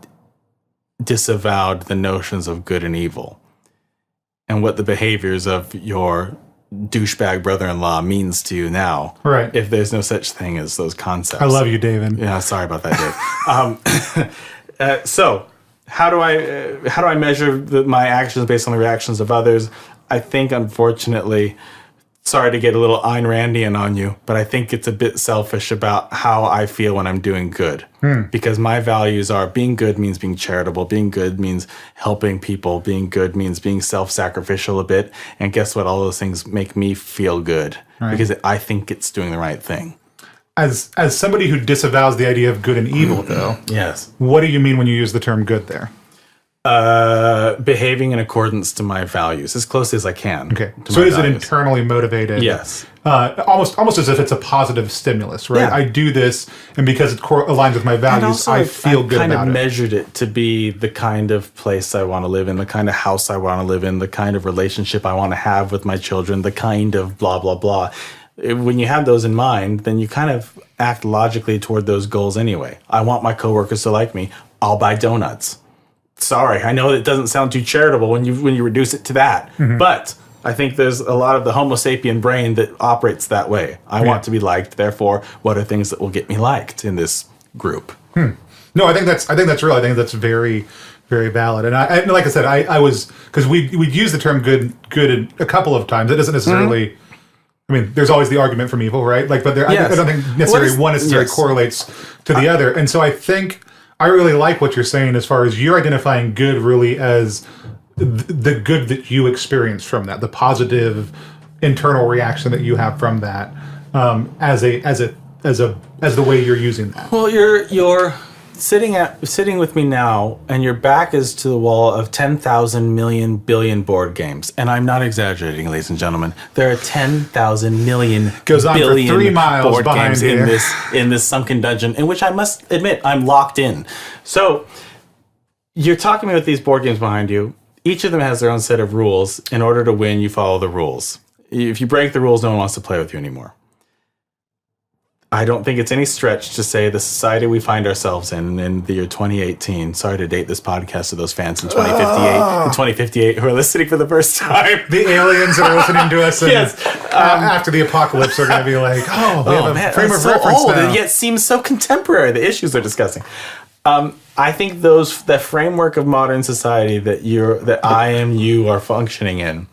Speaker 3: disavowed the notions of good and evil and what the behaviors of your douchebag brother-in-law means to you now.
Speaker 1: Right.
Speaker 3: If there's no such thing as those concepts.
Speaker 1: I love you, David.
Speaker 3: Yeah, sorry about that, Dave. So how do I measure my actions based on the reactions of others? I think, unfortunately, sorry to get a little Ayn Randian on you, but I think it's a bit selfish about how I feel when I'm doing good. Because my values are being good means being charitable. Being good means helping people. Being good means being self-sacrificial a bit. And guess what? All those things make me feel good because I think it's doing the right thing.
Speaker 1: As somebody who disavows the idea of good and evil, though,
Speaker 3: Yes.
Speaker 1: what do you mean when you use the term good there?
Speaker 3: Behaving in accordance to my values as closely as I can.
Speaker 1: Okay.
Speaker 3: to
Speaker 1: So
Speaker 3: my
Speaker 1: is it
Speaker 3: values.
Speaker 1: internally motivated?
Speaker 3: Yes.
Speaker 1: Almost as if it's a positive stimulus, right?
Speaker 3: Yeah.
Speaker 1: I do this, and because it aligns with my values, I feel good
Speaker 3: kind
Speaker 1: about
Speaker 3: of
Speaker 1: it.
Speaker 3: measured it to be the kind of place I want to live in, the kind of house I want to live in, the kind of relationship I want to have with my children, the kind of blah, blah, blah. When you have those in mind, then you kind of act logically toward those goals anyway. I want my coworkers to like me. I'll buy donuts. Sorry, I know it doesn't sound too charitable when you reduce it to that, but I think there's a lot of the Homo sapien brain that operates that way. I want to be liked, therefore, what are things that will get me liked in this group?
Speaker 1: No, I think that's real. I think that's very, very valid. And I like I said, I was, because we'd used the term good a couple of times. It doesn't necessarily. I mean, there's always the argument from evil, right? Like, but I don't think necessarily one necessarily correlates to the other. And so I think I really like what you're saying as far as you're identifying good really as the good that you experience from that, the positive internal reaction that you have from that, as the way you're using that.
Speaker 3: Well, your sitting with me now, and your back is to the wall of 10,000 million billion board games, and I'm not exaggerating, ladies and gentlemen. There are 10,000 million
Speaker 1: Goes on
Speaker 3: billion
Speaker 1: for 3 miles
Speaker 3: board
Speaker 1: behind
Speaker 3: games
Speaker 1: here.
Speaker 3: in this sunken dungeon, in which I must admit I'm locked in. So you're talking about these board games behind you. Each of them has their own set of rules. In order to win, you follow the rules. If you break the rules, no one wants to play with you anymore. I don't think it's any stretch to say the society we find ourselves in the year 2018. Sorry to date this podcast to those fans in 2058 who are listening for the first time.
Speaker 1: The aliens that are listening to us and
Speaker 3: Yes.
Speaker 1: after the apocalypse are going to be like, we have a frame of reference
Speaker 3: old,
Speaker 1: now.
Speaker 3: and yet seems so contemporary, the issues they're discussing. I think the framework of modern society that I am you are functioning in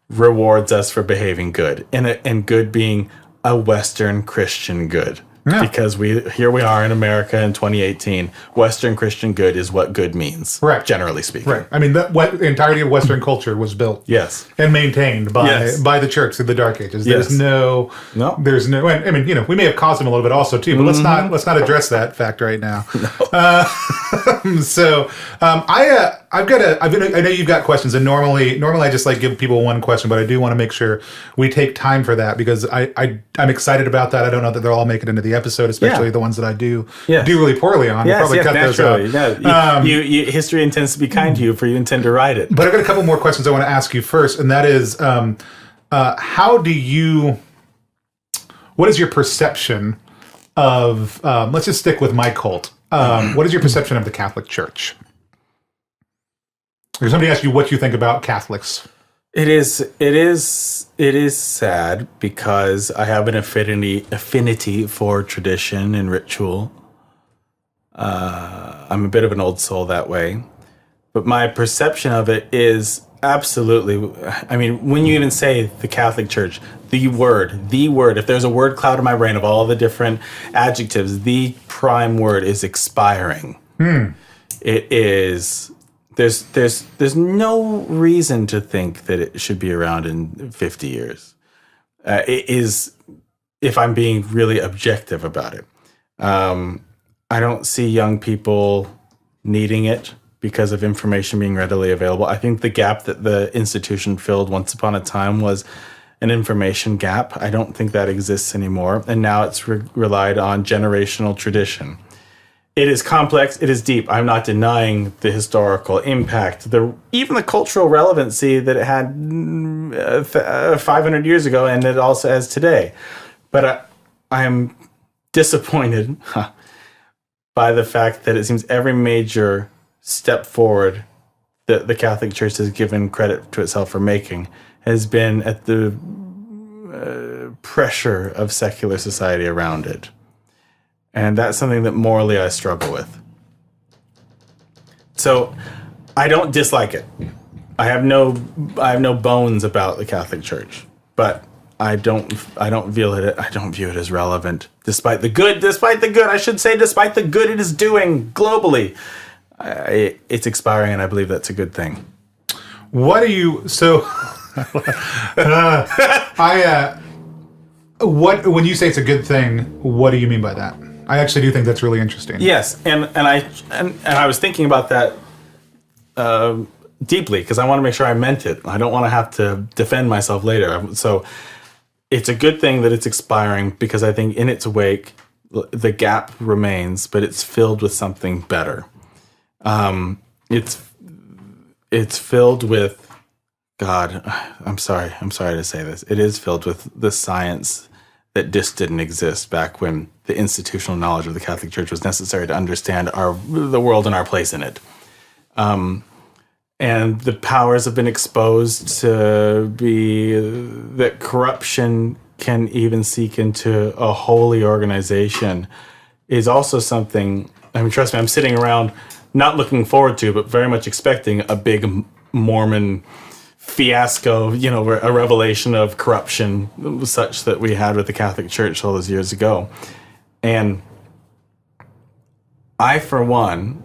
Speaker 3: rewards us for behaving good, and good being a Western Christian good. Yeah. Because here we are in America in 2018. Western Christian good is what good means, right? Generally speaking,
Speaker 1: right? I mean, the entirety of Western culture was built,
Speaker 3: yes,
Speaker 1: and maintained by the church through the Dark Ages. There's there's no. I mean, we may have caused them a little bit also too, but let's not address that fact right now. No. I know you've got questions, and normally I just like give people one question, but I do want to make sure we take time for that because I'm excited about that. I don't know that they'll all make it into the episode, especially the ones that I do really poorly on.
Speaker 3: Yes,
Speaker 1: we'll probably cut
Speaker 3: naturally.
Speaker 1: those out.
Speaker 3: History intends to be kind to you, for you intend to write it.
Speaker 1: But I've got a couple more questions I want to ask you first, and that is, what is your perception of, let's just stick with my cult. What is your perception of the Catholic Church? Or somebody asked you what you think about Catholics.
Speaker 3: It is sad because I have an affinity for tradition and ritual. I'm a bit of an old soul that way, but my perception of it is absolutely. I mean, when you even say the Catholic Church, the word, if there's a word cloud in my brain of all the different adjectives, the prime word is expiring. It is. There's no reason to think that it should be around in 50 years. It is, if I'm being really objective about it. I don't see young people needing it because of information being readily available. I think the gap that the institution filled once upon a time was an information gap. I don't think that exists anymore. And now it's relied on generational tradition. It is complex. It is deep. I'm not denying the historical impact, even the cultural relevancy that it had 500 years ago, and it also has today. But I am disappointed by the fact that it seems every major step forward that the Catholic Church has given credit to itself for making has been at the pressure of secular society around it. And that's something that morally I struggle with. So I don't dislike it. I have no bones about the Catholic Church, but I don't view it as relevant, despite the good it is doing globally. It's expiring, and I believe that's a good thing.
Speaker 1: What are you? So, when you say it's a good thing, what do you mean by that? I actually do think that's really interesting.
Speaker 3: Yes, and I was thinking about that deeply because I want to make sure I meant it. I don't want to have to defend myself later. So it's a good thing that it's expiring because I think in its wake the gap remains, but it's filled with something better. It's filled with God. I'm sorry to say this. It is filled with the science that just didn't exist back when the institutional knowledge of the Catholic Church was necessary to understand the world and our place in it. And the powers have been exposed to be that corruption can even seek into a holy organization is also something, I mean, trust me, I'm sitting around not looking forward to, but very much expecting a big Mormon fiasco, a revelation of corruption such that we had with the Catholic Church all those years ago. And I, for one,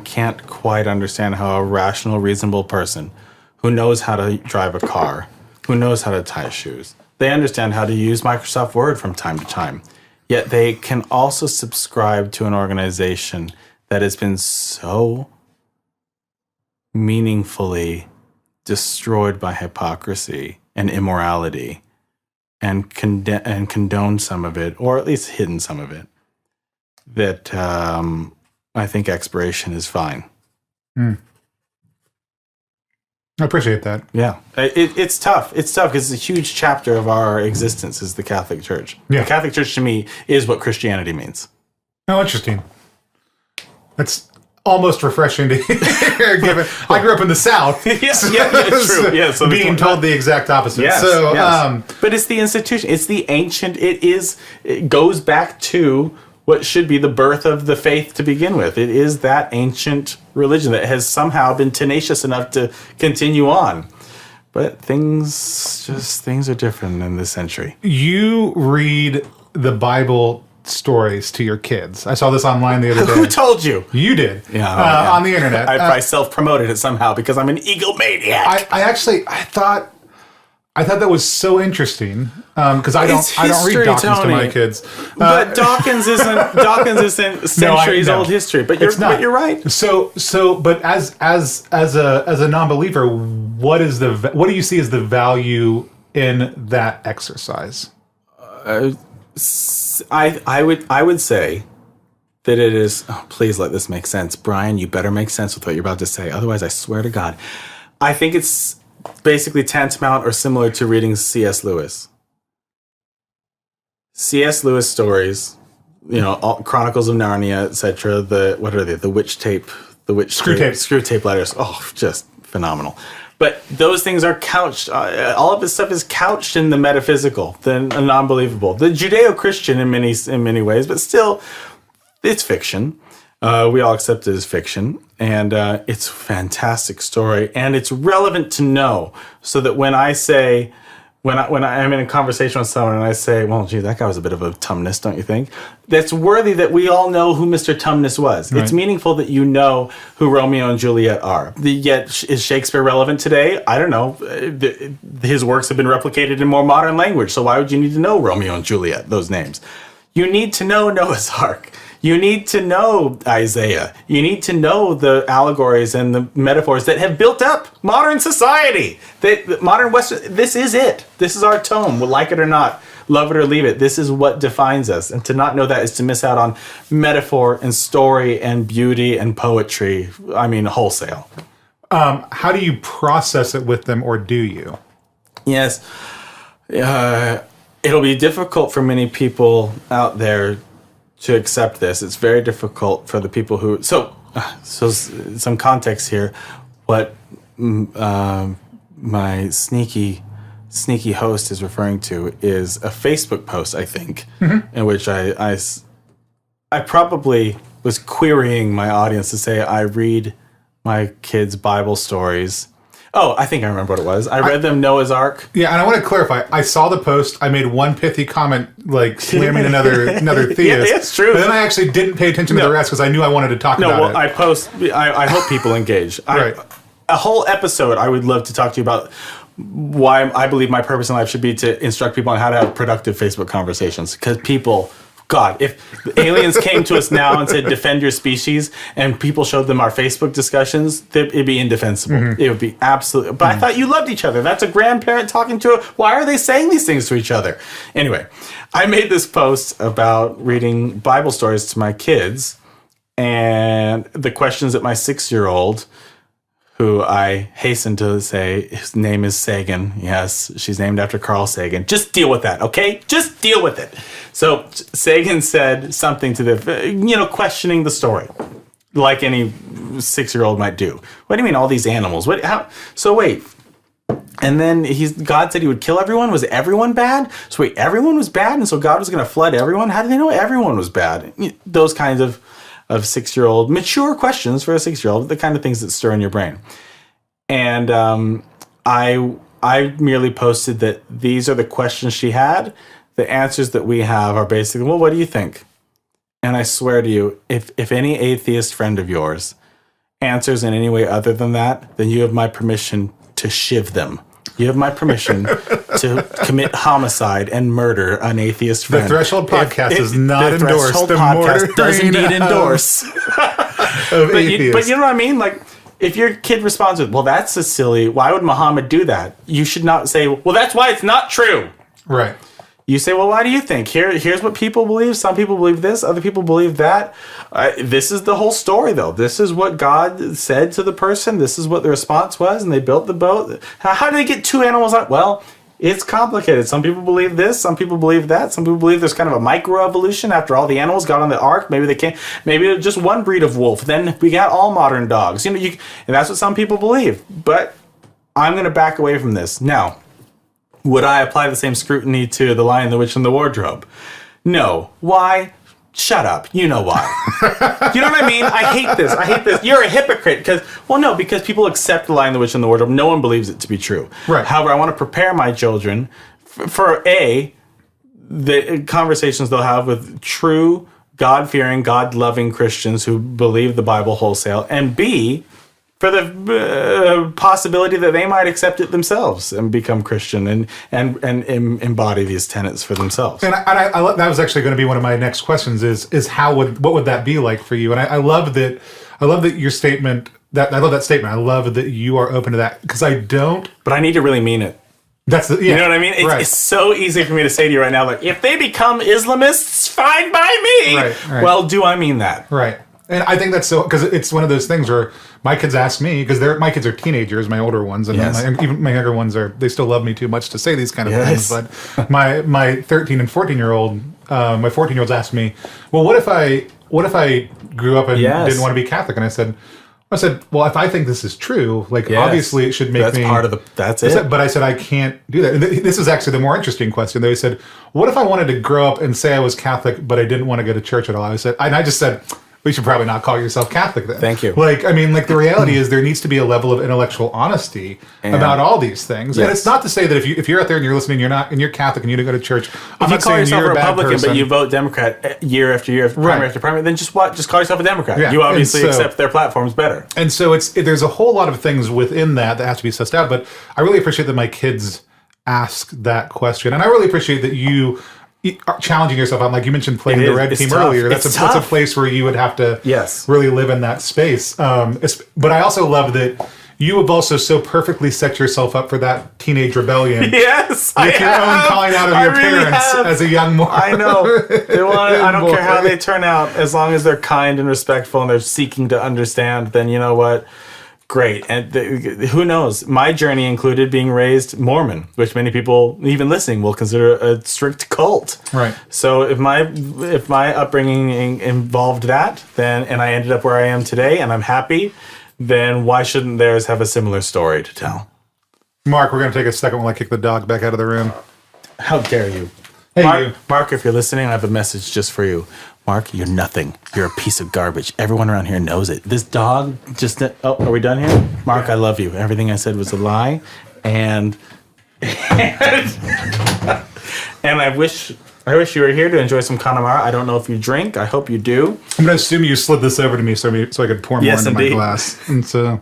Speaker 3: can't quite understand how a rational, reasonable person who knows how to drive a car, who knows how to tie shoes, they understand how to use Microsoft Word from time to time. Yet they can also subscribe to an organization that has been so meaningfully destroyed by hypocrisy and immorality and condone some of it, or at least hidden some of it, that I think expiration is fine.
Speaker 1: I appreciate that.
Speaker 3: Yeah. It's tough. It's tough because it's a huge chapter of our existence is the Catholic Church.
Speaker 1: Yeah.
Speaker 3: The Catholic Church to me is what Christianity means.
Speaker 1: Oh, interesting. That's almost refreshing to hear, given I grew up in the South.
Speaker 3: Yeah, it's true. Yeah, so
Speaker 1: being told the exact opposite.
Speaker 3: Yes,
Speaker 1: So,
Speaker 3: yes. But it's the institution. It's the ancient. It goes back to what should be the birth of the faith to begin with. It is that ancient religion that has somehow been tenacious enough to continue on. But things are different in this century.
Speaker 1: You read the Bible stories to your kids. I saw this online the other day.
Speaker 3: Who told you?
Speaker 1: You did.
Speaker 3: Yeah,
Speaker 1: on the internet.
Speaker 3: I probably self-promoted it somehow because I'm an egomaniac.
Speaker 1: I thought that was so interesting because I don't read Dawkins to my kids.
Speaker 3: But Dawkins isn't centuries old history. But you're right.
Speaker 1: But as a non-believer, what do you see as the value in that exercise?
Speaker 3: I would say that it is. Oh, please let this make sense, Brian. You better make sense with what you're about to say. Otherwise, I swear to God, I think it's basically tantamount or similar to reading C.S. Lewis. C.S. Lewis stories, Chronicles of Narnia, etc. What are they? The witch tape, screw tape letters. Oh, just phenomenal. But those things are couched. All of this stuff is couched in the metaphysical, the non-believable, the Judeo-Christian in many ways, but still, it's fiction. We all accept it as fiction, and it's a fantastic story, and it's relevant to know, so that when I say, when I'm in a conversation with someone and I say, well, gee, that guy was a bit of a Tumnus, don't you think? That's worthy that we all know who Mr. Tumnus was. Right. It's meaningful that you know who Romeo and Juliet are. Yet, is Shakespeare relevant today? I don't know. His works have been replicated in more modern language, so why would you need to know Romeo and Juliet, those names? You need to know Noah's Ark. You need to know Isaiah. You need to know the allegories and the metaphors that have built up modern society. Modern Western, this is it. This is our tome. We'll like it or not, love it or leave it. This is what defines us. And to not know that is to miss out on metaphor and story and beauty and poetry. I mean, wholesale.
Speaker 1: How do you process it with them, or do you?
Speaker 3: Yes. It'll be difficult for many people out there to accept this. It's very difficult for the people who... So some context here. What my sneaky host is referring to is a Facebook post, I think, in which I probably was querying my audience to say I read my kids' Bible stories. Oh, I think I remember what it was. I read them Noah's Ark.
Speaker 1: Yeah, and I want to clarify. I saw the post. I made one pithy comment, like slamming another theist.
Speaker 3: Yeah, it's true.
Speaker 1: But then I actually didn't pay attention to the rest because I knew I wanted to talk about it.
Speaker 3: I hope people engage.
Speaker 1: Right.
Speaker 3: A whole episode I would love to talk to you about why I believe my purpose in life should be to instruct people on how to have productive Facebook conversations. Because people... God, if aliens came to us now and said, defend your species, and people showed them our Facebook discussions, it'd be indefensible. It would be absolutely... But I thought you loved each other. That's a grandparent talking to a... Why are they saying these things to each other? Anyway, I made this post about reading Bible stories to my kids, and the questions that my 6-year-old, who I hasten to say his name is Sagan. Yes, she's named after Carl Sagan. Just deal with that, okay? Just deal with it. So Sagan said something to the, questioning the story, like any 6-year-old might do. What do you mean all these animals? So wait. And then God said he would kill everyone? Was everyone bad? So wait, everyone was bad? And so God was going to flood everyone? How do they know everyone was bad? Those kinds of 6-year-old, mature questions for a 6-year-old, the kind of things that stir in your brain. And I merely posted that these are the questions she had. The answers that we have are basically, well, what do you think? And I swear to you, if any atheist friend of yours answers in any way other than that, then you have my permission to shiv them. You have my permission to commit homicide and murder an atheist friend.
Speaker 1: The Threshold Podcast does not
Speaker 3: the
Speaker 1: endorse
Speaker 3: Threshold
Speaker 1: the
Speaker 3: Podcast does
Speaker 1: murdering
Speaker 3: indeed endorse.
Speaker 1: of
Speaker 3: But
Speaker 1: atheists.
Speaker 3: you know what I mean? Like, if your kid responds with, well, that's a silly, why would Muhammad do that? You should not say, well, that's why it's not true.
Speaker 1: Right.
Speaker 3: You say, well, why do you think? Here's what people believe. Some people believe this. Other people believe that. This is the whole story, though. This is what God said to the person. This is what the response was, and they built the boat. How did they get two animals out? Well, it's complicated. Some people believe this. Some people believe that. Some people believe there's kind of a microevolution after all the animals got on the ark. Maybe they can't. Maybe just one breed of wolf. Then we got all modern dogs. And that's what some people believe. But I'm going to back away from this now. Would I apply the same scrutiny to The Lion, the Witch, and the Wardrobe? No. Why? Shut up. You know why. You know what I mean? I hate this. You're a hypocrite. Because people accept The Lion, the Witch, and the Wardrobe. No one believes it to be true.
Speaker 1: Right.
Speaker 3: However, I want to prepare my children for the conversations they'll have with true, God-fearing, God-loving Christians who believe the Bible wholesale, and B, for the possibility that they might accept it themselves and become Christian and embody these tenets for themselves.
Speaker 1: And I that was actually going to be one of my next questions is what would that be like for you? And I love that your statement I love that statement. I love that you are open to that because I don't.
Speaker 3: But I need to really mean it.
Speaker 1: You
Speaker 3: know what I mean? It's so easy for me to say to you right now, like, if they become Islamists, fine by me.
Speaker 1: Right.
Speaker 3: Well, do I mean that?
Speaker 1: Right. And I think that's so, because it's one of those things where my kids ask me, because my kids are teenagers, my older ones, and even my younger ones they still love me too much to say these kind of things. But my 13 and 14-year-old, my 14-year-olds asked me, well, what if I grew up and didn't want to be Catholic? And I said, well, if I think this is true, obviously it should make
Speaker 3: that's
Speaker 1: me.
Speaker 3: That's it.
Speaker 1: But I said, I can't do that. And this is actually the more interesting question. They said, what if I wanted to grow up and say I was Catholic, but I didn't want to go to church at all? I just said, we should probably not call yourself Catholic then.
Speaker 3: Thank you.
Speaker 1: The reality is there needs to be a level of intellectual honesty about all these things. Yes. And it's not to say that if you're out there and you're listening, you're Catholic and you don't go to church.
Speaker 3: If you call yourself a Republican, but you vote Democrat year after year, primary after primary, then just call yourself a Democrat. Yeah. You obviously accept their platforms better.
Speaker 1: And so there's a whole lot of things within that has to be sussed out. But I really appreciate that my kids ask that question. And I really appreciate that you challenging yourself on, like you mentioned, playing the red team earlier. That's a place where you would have to really live in that space. But I also love that you have also so perfectly set yourself up for that teenage rebellion.
Speaker 3: Yes,
Speaker 1: with your own calling out of your parents as a young boy.
Speaker 3: I know. I don't care how they turn out, as long as they're kind and respectful and they're seeking to understand. Then you know what. Great. And who knows? My journey included being raised Mormon, which many people, even listening, will consider a strict cult.
Speaker 1: Right.
Speaker 3: So if my upbringing involved that, and I ended up where I am today, and I'm happy, then why shouldn't theirs have a similar story to tell?
Speaker 1: Mark, we're going to take a second while I kick the dog back out of the room.
Speaker 3: How dare you?
Speaker 1: Hey,
Speaker 3: Mark, if you're listening, I have a message just for you. Mark, you're nothing. You're a piece of garbage. Everyone around here knows it. This dog just... Oh, are we done here? Mark, I love you. Everything I said was a lie. And I wish you were here to enjoy some Connemara. I don't know if you drink. I hope you do.
Speaker 1: I'm going to assume you slid this over to me so I could pour more into my glass. And so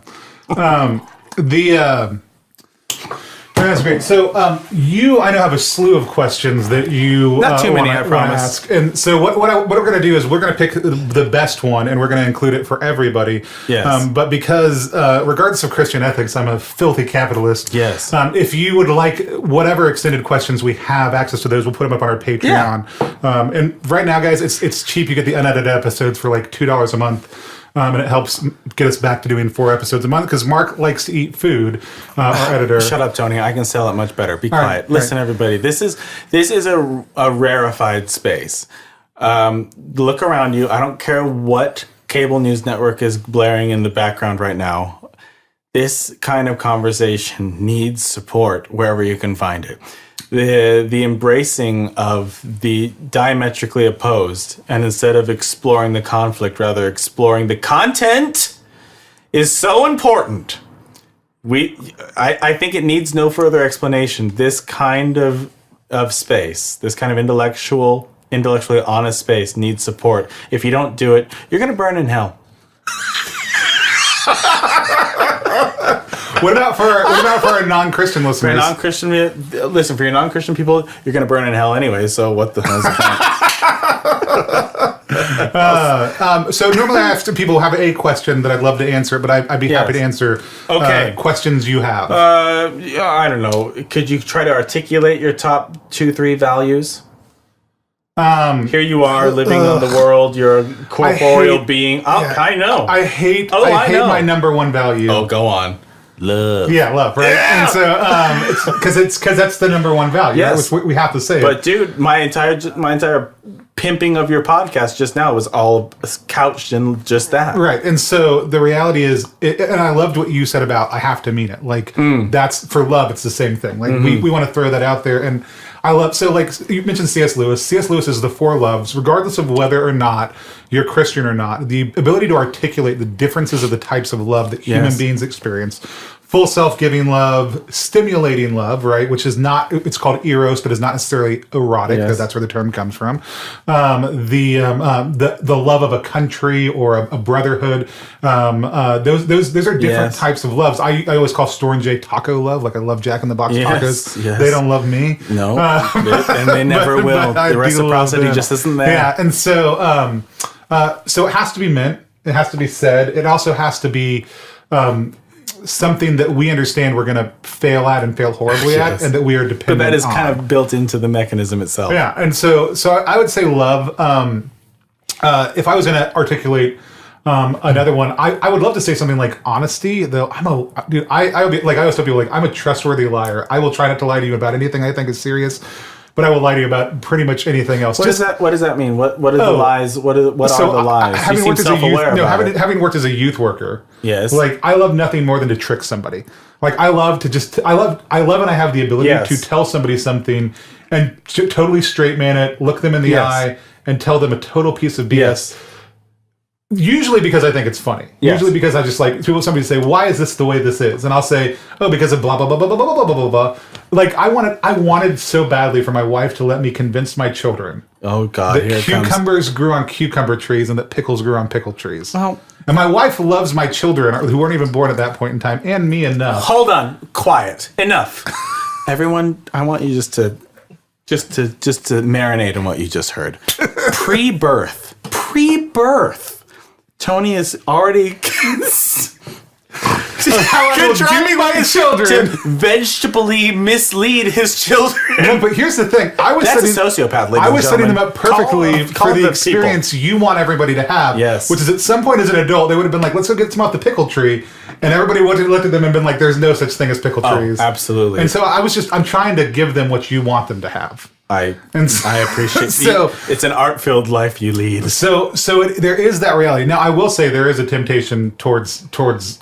Speaker 1: that's great. So I know have a slew of questions that you
Speaker 3: not too many, I promise.
Speaker 1: Ask. And so what we're going to do is we're going to pick the best one and we're going to include it for everybody.
Speaker 3: Yes.
Speaker 1: But because regardless of Christian ethics, I'm a filthy capitalist.
Speaker 3: Yes.
Speaker 1: If you would like whatever extended questions we have access to those, we'll put them up on our Patreon. Yeah. And right now, guys, it's cheap. You get the unedited episodes for like $2 a month. And it helps get us back to doing 4 episodes a month because Mark likes to eat food. Our editor.
Speaker 3: Shut up, Tony. I can sell it much better. Be quiet. Listen, everybody. This is a rarefied space. Look around you. I don't care what cable news network is blaring in the background right now. This kind of conversation needs support wherever you can find it. The embracing of the diametrically opposed, and instead of exploring the conflict, rather exploring the content, is so important. I think it needs no further explanation. This kind of space, this kind of intellectually honest space needs support. If you don't do it, you're going to burn in hell.
Speaker 1: What about for our non-Christian listeners?
Speaker 3: For your non-Christian, listen. For your non-Christian people, you're going to burn in hell anyway. So what the hell is the point?
Speaker 1: So normally I ask people who have a question that I'd love to answer, but I'd be happy to answer questions you have.
Speaker 3: I don't know. Could you try to articulate your top 2-3 values? Here you are living in the world. You're a corporeal being. I know.
Speaker 1: I hate my number one value.
Speaker 3: Oh, go on. Love.
Speaker 1: Yeah, love, right? Yeah. And so it's because that's the number one value,
Speaker 3: yes.
Speaker 1: Right? Which we have to say.
Speaker 3: But dude, my entire pimping of your podcast just now was all couched in just that.
Speaker 1: Right. And so the reality is, and I loved what you said about I have to mean it. Like that's for love. It's the same thing. Like we want to throw that out there. And I love, so like you mentioned C.S. Lewis. C.S. Lewis is the four loves, regardless of whether or not you're Christian or not, the ability to articulate the differences of the types of love that human beings experience. Full self-giving love, stimulating love, right? Which is not, it's called eros, but is not necessarily erotic, because that's where the term comes from. The love of a country or a brotherhood. Those are different types of loves. I always call Storm J taco love. Like I love Jack in the Box tacos. Yes. They don't love me.
Speaker 3: No, and they never will. The reciprocity just isn't there.
Speaker 1: Yeah, and so so it has to be meant. It has to be said. It also has to be something that we understand we're going to fail at and fail horribly at, and that we are dependent on.
Speaker 3: But that is kind of built into the mechanism itself.
Speaker 1: Yeah, and so I would say love. If I was going to articulate another one, I would love to say something like honesty. Though I would be like, I always tell people, like, I'm a trustworthy liar. I will try not to lie to you about anything I think is serious, but I will lie to you about pretty much anything else.
Speaker 3: What does that mean? What are the lies? What are the lies?
Speaker 1: Having worked as a youth, having worked as a youth worker,
Speaker 3: yes.
Speaker 1: Like I love nothing more than to trick somebody. Like I love and I have the ability to tell somebody something and totally straight man it, look them in the eye, and tell them a total piece of BS.
Speaker 3: Yes.
Speaker 1: Usually because I think it's funny. Yes. Usually because I just like somebody say, "Why is this the way this is?" And I'll say, "Oh, because of blah blah blah blah blah blah blah blah blah." Like I wanted so badly for my wife to let me convince my children.
Speaker 3: Oh God!
Speaker 1: That cucumbers grew on cucumber trees and that pickles grew on pickle trees.
Speaker 3: Well,
Speaker 1: and my wife loves my children who weren't even born at that point in time, and me enough.
Speaker 3: Hold on, quiet, enough. Everyone, I want you just to marinate on what you just heard. Pre-birth. Tony is already contriving my children to vegetably mislead his children.
Speaker 1: Well, but here's the thing:
Speaker 3: that's a sociopath.
Speaker 1: I was setting them up perfectly for the experience you want everybody to have.
Speaker 3: Yes,
Speaker 1: which is at some point as an adult they would have been like, "Let's go get some off the pickle tree," and everybody would have looked at them and been like, "There's no such thing as pickle trees."
Speaker 3: Absolutely.
Speaker 1: And so I'm trying to give them what you want them to have.
Speaker 3: I appreciate it's an art-filled life you lead.
Speaker 1: So there is that reality. Now I will say there is a temptation towards
Speaker 3: because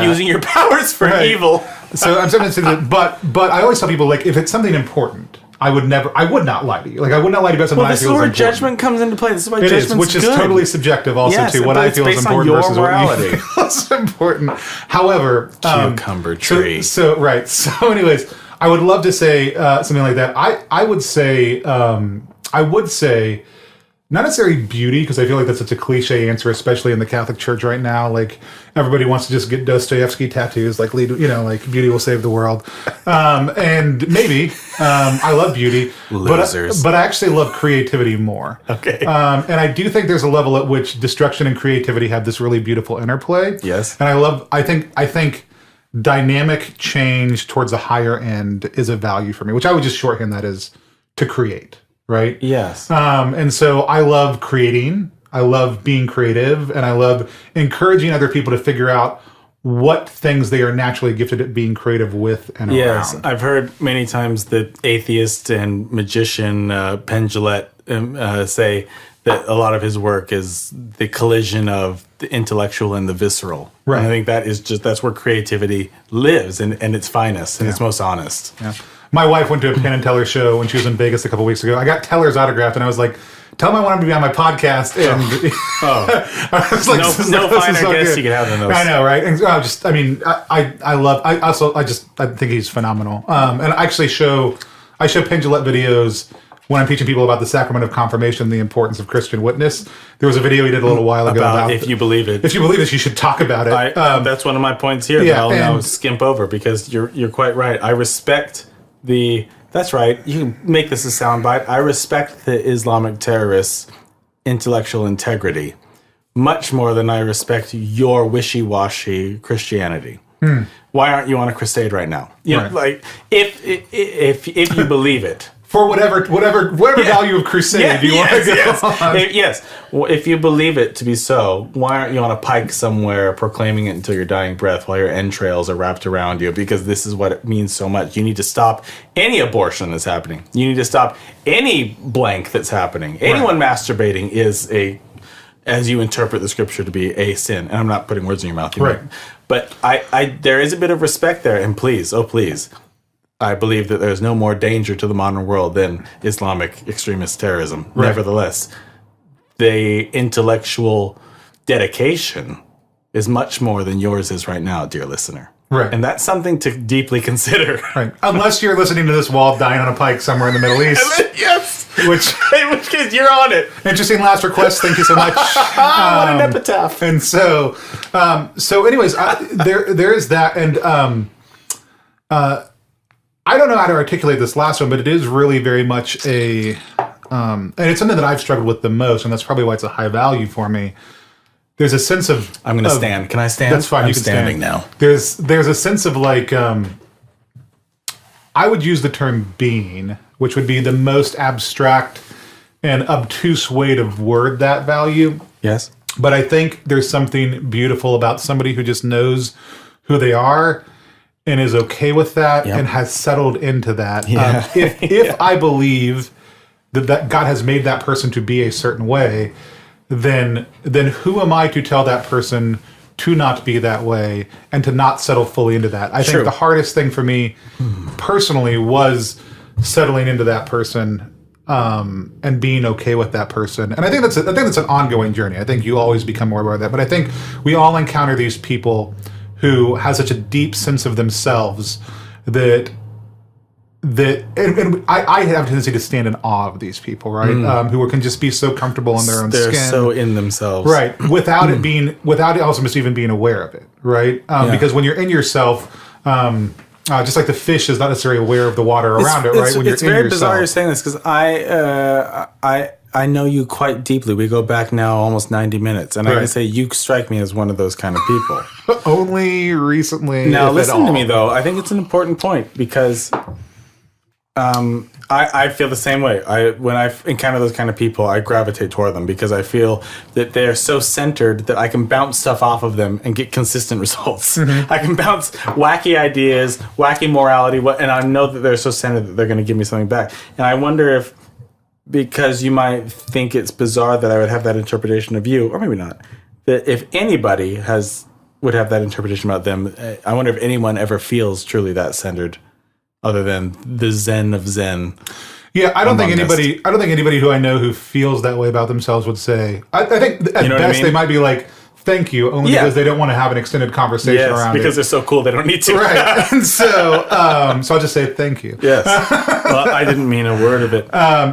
Speaker 3: using your powers for evil.
Speaker 1: So I'm starting to say that, but I always tell people, like, if it's something important, I would not lie to you. Like I would not lie to you about something I feel is important.
Speaker 3: This is where judgment comes into play. This is why judgment's good.
Speaker 1: Which is totally subjective also to what I feel is important versus what you feel is important. However,
Speaker 3: cucumber tree.
Speaker 1: So anyways, I would love to say something like that. I would say not necessarily beauty, because I feel like that's such a cliche answer, especially in the Catholic Church right now. Like everybody wants to just get Dostoevsky tattoos, like like beauty will save the world. And maybe I love beauty, but I actually love creativity more.
Speaker 3: Okay.
Speaker 1: And I do think there's a level at which destruction and creativity have this really beautiful interplay.
Speaker 3: Yes.
Speaker 1: And I think dynamic change towards the higher end is a value for me, which I would just shorthand that as to create, right?
Speaker 3: Yes.
Speaker 1: And so I love creating, I love being creative, and I love encouraging other people to figure out what things they are naturally gifted at being creative with and around.
Speaker 3: Yes, I've heard many times that atheist and magician Penn Jillette say that a lot of his work is the collision of the intellectual and the visceral.
Speaker 1: Right.
Speaker 3: And I think that's where creativity lives in its finest and its most honest.
Speaker 1: Yeah. My wife went to a Penn and Teller show when she was in Vegas a couple weeks ago. I got Teller's autograph and I was like, "Tell him I want him to be on my podcast." And I was like,
Speaker 3: no finer guest you could have than those.
Speaker 1: I know, right? And I think he's phenomenal. And I actually I show Penn Jillette videos when I'm teaching people about the sacrament of confirmation, the importance of Christian witness. There was a video we did a little while ago about
Speaker 3: if you believe it.
Speaker 1: If you believe it, you should talk about it.
Speaker 3: That's one of my points here that I'll now skimp over because you're quite right. I respect that's right. You can make this a soundbite. I respect the Islamic terrorists' intellectual integrity much more than I respect your wishy-washy Christianity. Why aren't you on a crusade right now? You know, like if you believe it.
Speaker 1: For whatever value of crusade you want to go on.
Speaker 3: Yes. Well, if you believe it to be so, why aren't you on a pike somewhere proclaiming it until your dying breath while your entrails are wrapped around you? Because this is what it means so much. You need to stop any abortion that's happening. You need to stop any blank that's happening. Anyone masturbating is as you interpret the scripture to be a sin. And I'm not putting words in your mouth.
Speaker 1: Right.
Speaker 3: But there is a bit of respect there. And please, I believe that there's no more danger to the modern world than Islamic extremist terrorism. Right. Nevertheless, the intellectual dedication is much more than yours is right now, dear listener.
Speaker 1: Right.
Speaker 3: And that's something to deeply consider. Right.
Speaker 1: Unless you're listening to this while dying on a pike somewhere in the Middle East.
Speaker 3: Yes.
Speaker 1: In
Speaker 3: which case you're on it.
Speaker 1: Interesting last request. Thank you so much.
Speaker 3: What an epitaph.
Speaker 1: And so anyways, there is that. And I don't know how to articulate this last one, but it is really very much and it's something that I've struggled with the most, and that's probably why it's a high value for me. There's a sense of...
Speaker 3: I'm going to stand. Can I stand?
Speaker 1: That's fine.
Speaker 3: I'm
Speaker 1: you can
Speaker 3: standing
Speaker 1: stand.
Speaker 3: now.
Speaker 1: There's a sense of like... I would use the term being, which would be the most abstract and obtuse way to word that value.
Speaker 3: Yes.
Speaker 1: But I think there's something beautiful about somebody who just knows who they are and is okay with that and has settled into that.
Speaker 3: Yeah.
Speaker 1: If I believe that God has made that person to be a certain way, then who am I to tell that person to not be that way and to not settle fully into that? I think the hardest thing for me personally was settling into that person and being okay with that person. And I think that's an ongoing journey. I think you always become more aware of that. But I think we all encounter these people who have such a deep sense of themselves that I have a tendency to stand in awe of these people, right? Who can just be so comfortable in their own skin.
Speaker 3: They're so in themselves.
Speaker 1: Right. Without it also just even being aware of it, right? Because when you're in yourself, just like the fish is not necessarily aware of the water around it, right? When
Speaker 3: it's very bizarre you're saying this because I know you quite deeply. We go back now almost 90 minutes, and I can say you strike me as one of those kind of people.
Speaker 1: Only recently.
Speaker 3: Now listen to me though. I think it's an important point because I feel the same way. When I encounter those kind of people, I gravitate toward them because I feel that they're so centered that I can bounce stuff off of them and get consistent results. Mm-hmm. I can bounce wacky ideas, wacky morality, and I know that they're so centered that they're going to give me something back. And I wonder if, because you might think it's bizarre that I would have that interpretation of you, or maybe not, that if anybody would have that interpretation about them, I wonder if anyone ever feels truly that centered. Other than the Zen of Zen.
Speaker 1: Yeah, I don't think anybody who I know who feels that way about themselves would say. I think at best they might be like, "Thank you," only because they don't want to have an extended conversation around it.
Speaker 3: Because they're so cool, they don't need to.
Speaker 1: Right, and so I'll just say thank you.
Speaker 3: Yes. Well, I didn't mean a word of it.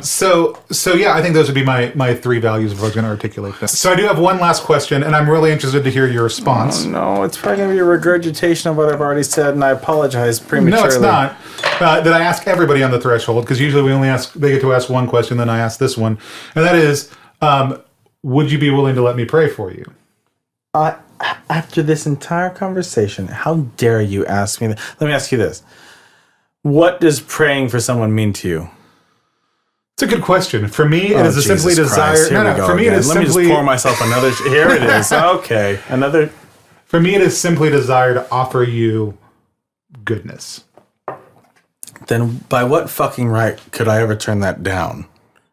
Speaker 1: So yeah, I think those would be my three values if I was going to articulate them. So I do have one last question, and I'm really interested to hear your response.
Speaker 3: Oh, no, it's probably going to be a regurgitation of what I've already said, and I apologize prematurely.
Speaker 1: No, it's not. That I ask everybody on the threshold, because usually they get to ask one question, then I ask this one, and that is, would you be willing to let me pray for you?
Speaker 3: After this entire conversation, how dare you ask me that? Let me ask you this. What does praying for someone mean to you?
Speaker 1: It's a good question. For me, it is simply desire. For me, it is simply.
Speaker 3: Let me just pour myself another. Here it is. Okay, another.
Speaker 1: For me, it is simply desire to offer you goodness.
Speaker 3: Then, by what fucking right could I ever turn that down?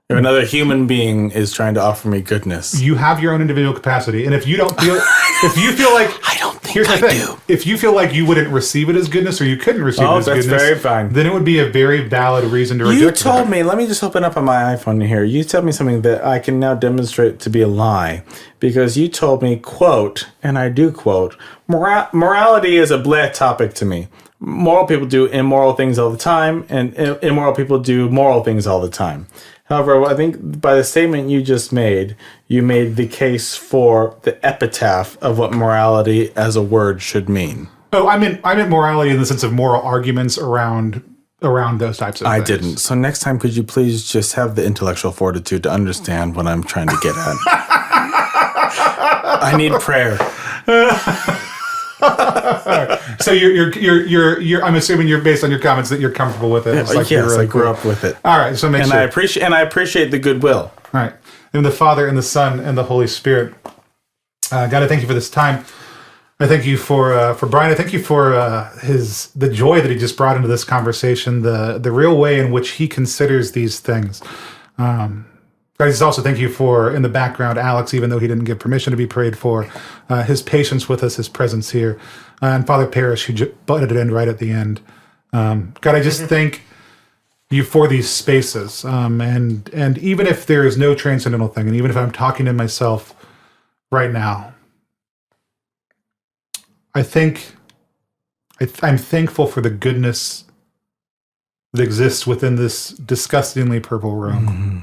Speaker 3: If another human being is trying to offer me goodness,
Speaker 1: you have your own individual capacity, and if you don't feel, if you feel like,
Speaker 3: I don't think
Speaker 1: here's the thing: if you feel like you wouldn't receive it as goodness, or you couldn't receive it as goodness,
Speaker 3: very fine.
Speaker 1: Then it would be a very valid reason to reject it.
Speaker 3: You told me. Let me just open up on my iPhone here. You told me something that I can now demonstrate to be a lie, because you told me, quote, and I do quote, morality is a bleh topic to me. moral people do immoral things all the time, and immoral people do moral things all the time. However, I think by the statement you just made, you made the case for the epitaph of what morality as a word should mean.
Speaker 1: Oh, I meant morality in the sense of moral arguments around those types of things.
Speaker 3: I didn't. So next time, could you please just have the intellectual fortitude to understand what I'm trying to get at? I need prayer.
Speaker 1: So you're I'm assuming you're based on your comments that you're comfortable with it. It's like
Speaker 3: Yes,
Speaker 1: really
Speaker 3: I grew
Speaker 1: cool.
Speaker 3: up with it.
Speaker 1: All right, so make
Speaker 3: And
Speaker 1: sure.
Speaker 3: I appreciate the goodwill.
Speaker 1: All right. In the Father and the Son and the Holy Spirit. God, I thank you for this time. I thank you for Brian. I thank you for the joy that he just brought into this conversation, the real way in which he considers these things. God, I just also thank you for, in the background, Alex, even though he didn't give permission to be prayed for, his patience with us, his presence here, and Father Parrish, who butted it in right at the end. God, I just thank you for these spaces, and even if there is no transcendental thing, and even if I'm talking to myself right now, I'm thankful for the goodness that exists within this disgustingly purple room.
Speaker 3: Mm-hmm.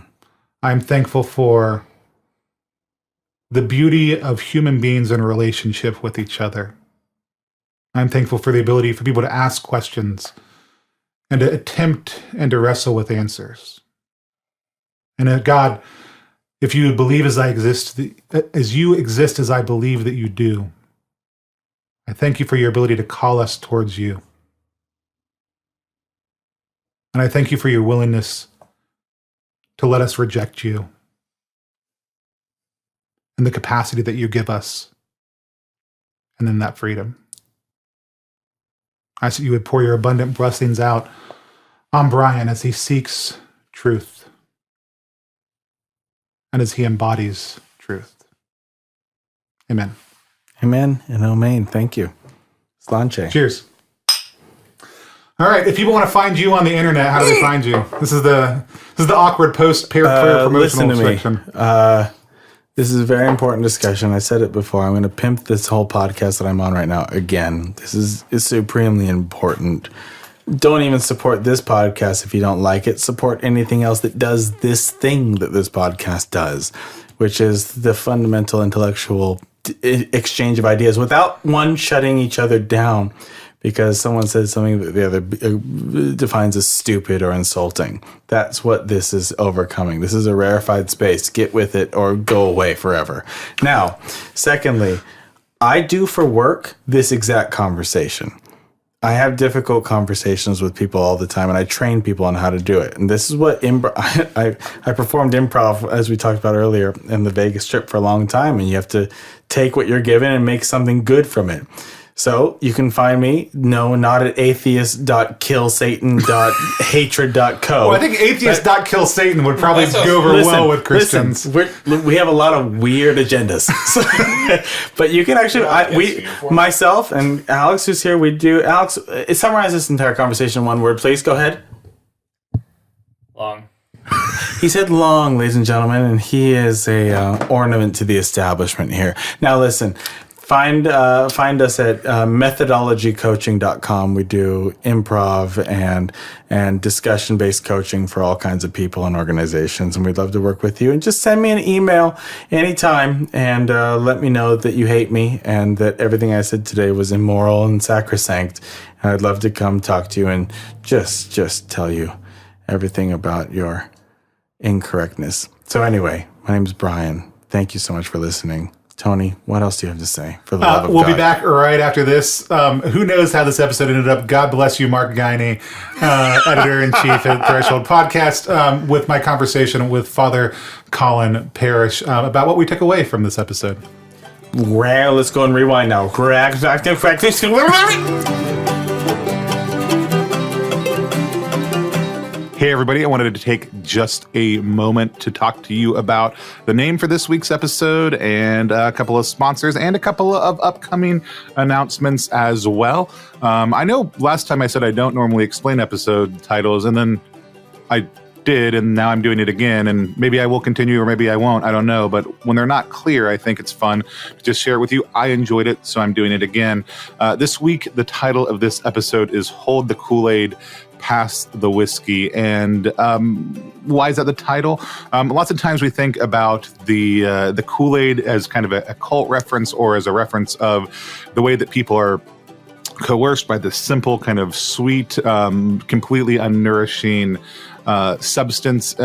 Speaker 1: I'm thankful for the beauty of human beings in relationship with each other. I'm thankful for the ability for people to ask questions and to attempt and to wrestle with answers. And God, if you believe as I exist, as you exist as I believe that you do, I thank you for your ability to call us towards you. And I thank you for your willingness to let us reject you and the capacity that you give us, and then that freedom. I ask that you would pour your abundant blessings out on Brian as he seeks truth and as he embodies truth. Amen.
Speaker 3: Amen and amen. Thank you. Slanche.
Speaker 1: Cheers. All right. If people want to find you on the internet, how do they find you? This is the awkward post-prayer promotional section.
Speaker 3: This is a very important discussion. I said it before. I'm going to pimp this whole podcast that I'm on right now again. This is supremely important. Don't even support this podcast if you don't like it. Support anything else that does this thing that this podcast does, which is the fundamental intellectual exchange of ideas without one shutting each other down because someone said something that the other defines as stupid or insulting. That's what this is overcoming. This is a rarefied space. Get with it or go away forever. Now, secondly, I do for work this exact conversation. I have difficult conversations with people all the time, and I train people on how to do it. And this is what I performed improv, as we talked about earlier, in the Vegas trip for a long time, and you have to take what you're given and make something good from it. So you can find me, no, not at atheist.killsatan.hatred.co.
Speaker 1: Well, I think atheist.killsatan would probably go over well with Christians.
Speaker 3: We have a lot of weird agendas. But you can actually, myself and Alex, who's here, Alex, summarize this entire conversation in one word, please. Go ahead.
Speaker 2: Long.
Speaker 3: He said long, ladies and gentlemen, and he is a ornament to the establishment here. Now listen, find us at methodologycoaching.com. We do improv and discussion-based coaching for all kinds of people and organizations, and we'd love to work with you. And just send me an email anytime and let me know that you hate me and that everything I said today was immoral and sacrosanct. And I'd love to come talk to you and just tell you everything about your incorrectness. So anyway, my name is Brian. Thank you so much for listening. Tony, what else do you have to say? For the love of
Speaker 1: we'll
Speaker 3: God.
Speaker 1: be back right after this. Who knows how this episode ended up? God bless you, Mark Guiney, editor-in-chief at Threshold Podcast, with my conversation with Father Colin Parrish about what we took away from this episode.
Speaker 3: Well, let's go and rewind now.
Speaker 1: Hey everybody, I wanted to take just a moment to talk to you about the name for this week's episode and a couple of sponsors and a couple of upcoming announcements as well. I know last time I said I don't normally explain episode titles, and then I did, and now I'm doing it again, and maybe I will continue or maybe I won't, I don't know. But when they're not clear, I think it's fun to just share it with you. I enjoyed it, so I'm doing it again. This week, the title of this episode is Hold the Koolaid, Pass the Whiskey. And why is that the title? Lots of times we think about the Koolaid as kind of a cult reference, or as a reference of the way that people are coerced by this simple, kind of sweet, completely unnourishing substance,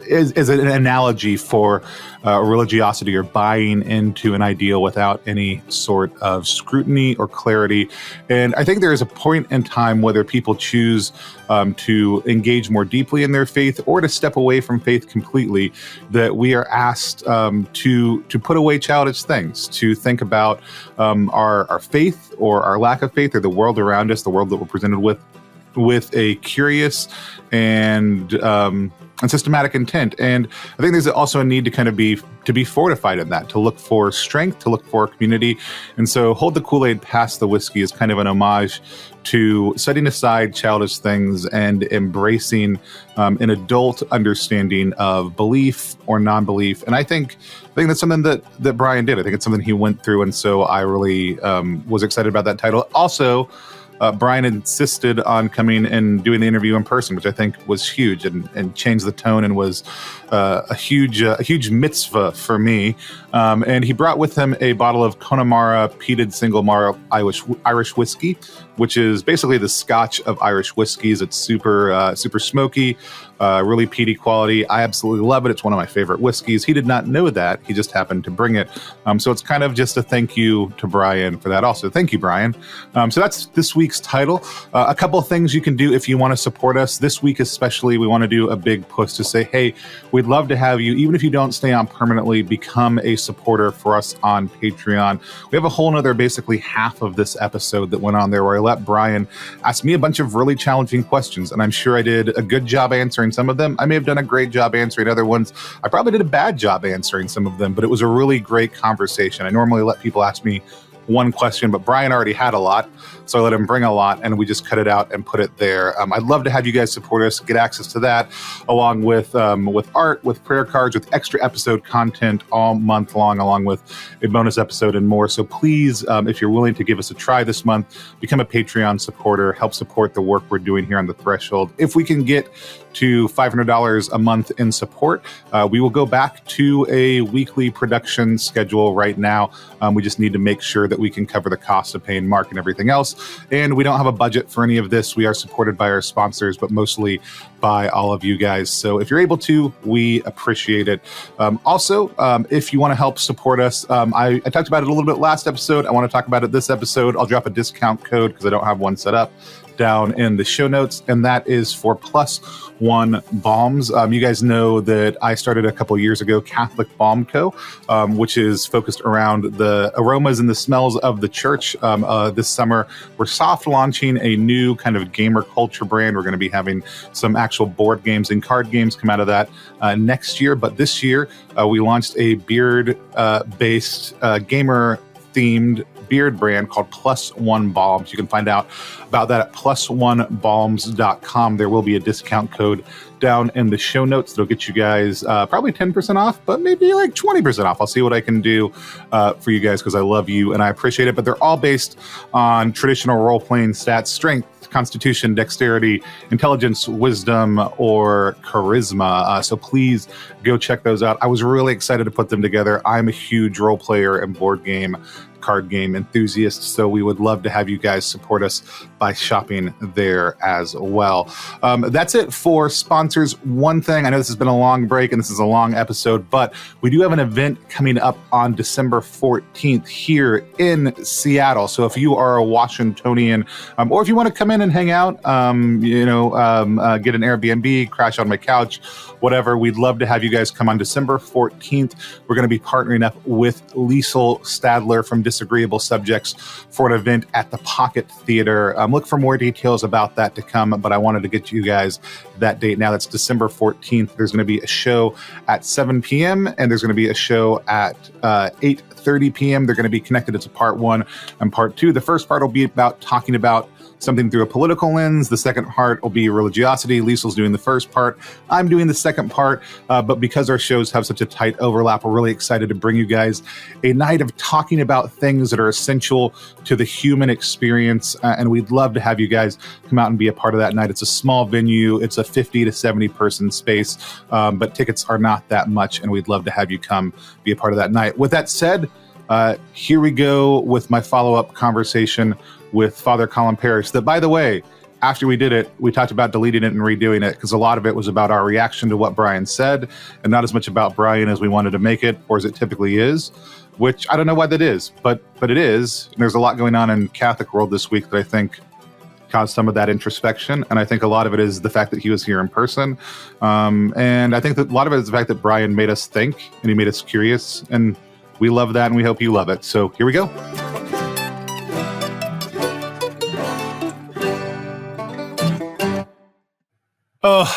Speaker 1: is an analogy for religiosity, or buying into an ideal without any sort of scrutiny or clarity. And I think there is a point in time whether people choose to engage more deeply in their faith or to step away from faith completely, that we are asked to put away childish things, to think about our faith or our lack of faith, or the world around us, the world that we're presented with a curious and systematic intent. And I think there's also a need to kind of be fortified in that, to look for strength, to look for community. And so Hold the Koolaid, Pass the Whiskey is kind of an homage to setting aside childish things and embracing an adult understanding of belief or non-belief. And I think that's something that Brian did. I think it's something he went through. And so I really was excited about that title. Also, Brian insisted on coming and doing the interview in person, which I think was huge and changed the tone, and was a huge mitzvah for me. And he brought with him a bottle of Connemara peated single malt Irish whiskey, which is basically the Scotch of Irish whiskeys. It's super smoky, really peaty quality. I absolutely love it. It's one of my favorite whiskeys. He did not know that. He just happened to bring it. So it's kind of just a thank you to Brian for that also. Thank you, Brian. So that's this week's title. A couple of things you can do if you want to support us. This week especially, we want to do a big push to say, hey, we'd love to have you, even if you don't stay on permanently, become a supporter for us on Patreon. We have a whole nother basically half of this episode that went on there where I let Brian ask me a bunch of really challenging questions, and I'm sure I did a good job answering some of them. I may have done a great job answering other ones. I probably did a bad job answering some of them, but it was a really great conversation. I normally let people ask me one question, but Brian already had a lot, so I let him bring a lot, and we just cut it out and put it there. I'd love to have you guys support us, get access to that, along with art, with prayer cards, with extra episode content all month long, along with a bonus episode and more. So please, if you're willing to give us a try this month, become a Patreon supporter, help support the work we're doing here on The Threshold. If we can get to $500 a month in support, we will go back to a weekly production schedule right now. We just need to make sure that we can cover the cost of paying Mark and everything else. And we don't have a budget for any of this. We are supported by our sponsors, but mostly by all of you guys. So if you're able to, we appreciate it. Also, if you want to help support us, I talked about it a little bit last episode. I want to talk about it this episode. I'll drop a discount code because I don't have one set up down in the show notes, and that is for +1 Balms. You guys know that I started a couple years ago Catholic Balm Co., which is focused around the aromas and the smells of the church. This summer, we're soft launching a new kind of gamer culture brand. We're going to be having some actual board games and card games come out of that next year. But this year, we launched a beard-based gamer-themed beard brand called +1 Balms. You can find out about that at +1balms.com. There will be a discount code down in the show notes that'll get you guys probably 10% off, but maybe like 20% off. I'll see what I can do for you guys because I love you and I appreciate it. But they're all based on traditional role-playing stats: strength, constitution, dexterity, intelligence, wisdom, or charisma. So please go check those out. I was really excited to put them together. I'm a huge role player and board game, card game enthusiast, so we would love to have you guys support us by shopping there as well. That's it for sponsors. One thing, I know this has been a long break and this is a long episode, but we do have an event coming up on December 14th here in Seattle. So if you are a Washingtonian, or if you want to come in and hang out, get an Airbnb, crash on my couch, whatever, we'd love to have you guys come on December 14th. We're going to be partnering up with Liesl Stadler from Disagreeable Subjects for an event at the Pocket Theater. Look for more details about that to come, but I wanted to get you guys that date now. That's December 14th. There's going to be a show at 7 p.m. and there's going to be a show at 8:30 p.m. They're going to be connected. It's a part 1 and part 2. The first part will be about talking about something through a political lens. The second part will be religiosity. Liesel's doing the first part. I'm doing the second part. But because our shows have such a tight overlap, we're really excited to bring you guys a night of talking about things that are essential to the human experience. And we'd love to have you guys come out and be a part of that night. It's a small venue. It's a 50 to 70 person space, but tickets are not that much. And we'd love to have you come be a part of that night. With that said, here we go with my follow-up conversation with Father Colin Parrish that, by the way, after we did it, we talked about deleting it and redoing it because a lot of it was about our reaction to what Brian said and not as much about Brian as we wanted to make it or as it typically is, which I don't know why that is, but it is. And there's a lot going on in Catholic world this week that I think caused some of that introspection. And I think a lot of it is the fact that he was here in person. And I think that a lot of it is the fact that Brian made us think and he made us curious. And we love that and we hope you love it. So here we go. Oh,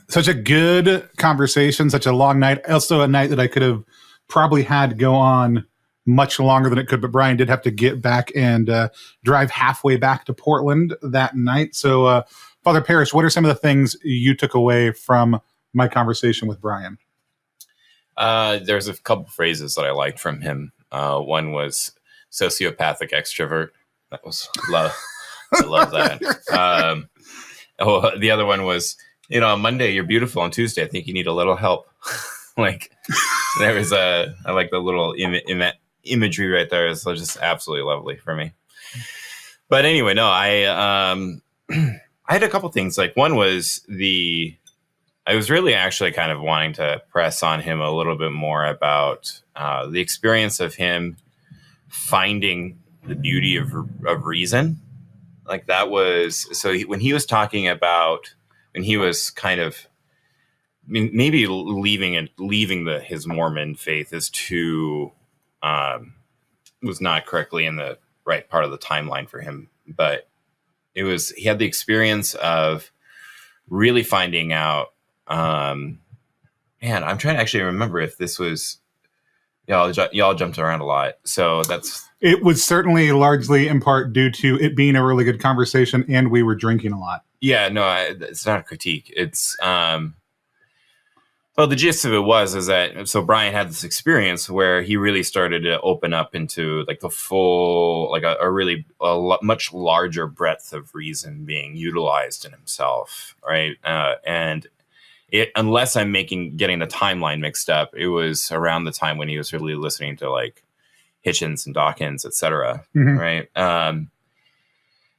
Speaker 1: such a good conversation, such a long night. Also a night that I could have probably had go on much longer than it could, but Brian did have to get back and drive halfway back to Portland that night. So, Father Parrish, what are some of the things you took away from my conversation with Brian?
Speaker 2: There's a couple phrases that I liked from him. One was sociopathic extrovert. That was love. I love that. The other one was, on Monday you're beautiful. On Tuesday, I think you need a little help. Like there was I like the little imagery right there. It's just absolutely lovely for me. But anyway, no, I had a couple things. Like one was I was really actually kind of wanting to press on him a little bit more about the experience of him finding the beauty of reason. Like that was, when he was talking about, when he was kind of, maybe leaving his Mormon faith is too, was not correctly in the right part of the timeline for him. But he had the experience of really finding out, I'm trying to actually remember if this was, y'all jumped around a lot. So
Speaker 1: it was certainly largely in part due to it being a really good conversation and we were drinking a lot. Yeah, no,
Speaker 2: it's not a critique. It's, well, the gist of it is that, so Brian had this experience where he really started to open up into like the full, like a much larger breadth of reason being utilized in himself. Right. And unless I'm getting the timeline mixed up, it was around the time when he was really listening to like Hitchens and Dawkins, etc.
Speaker 1: Mm-hmm.
Speaker 2: Right.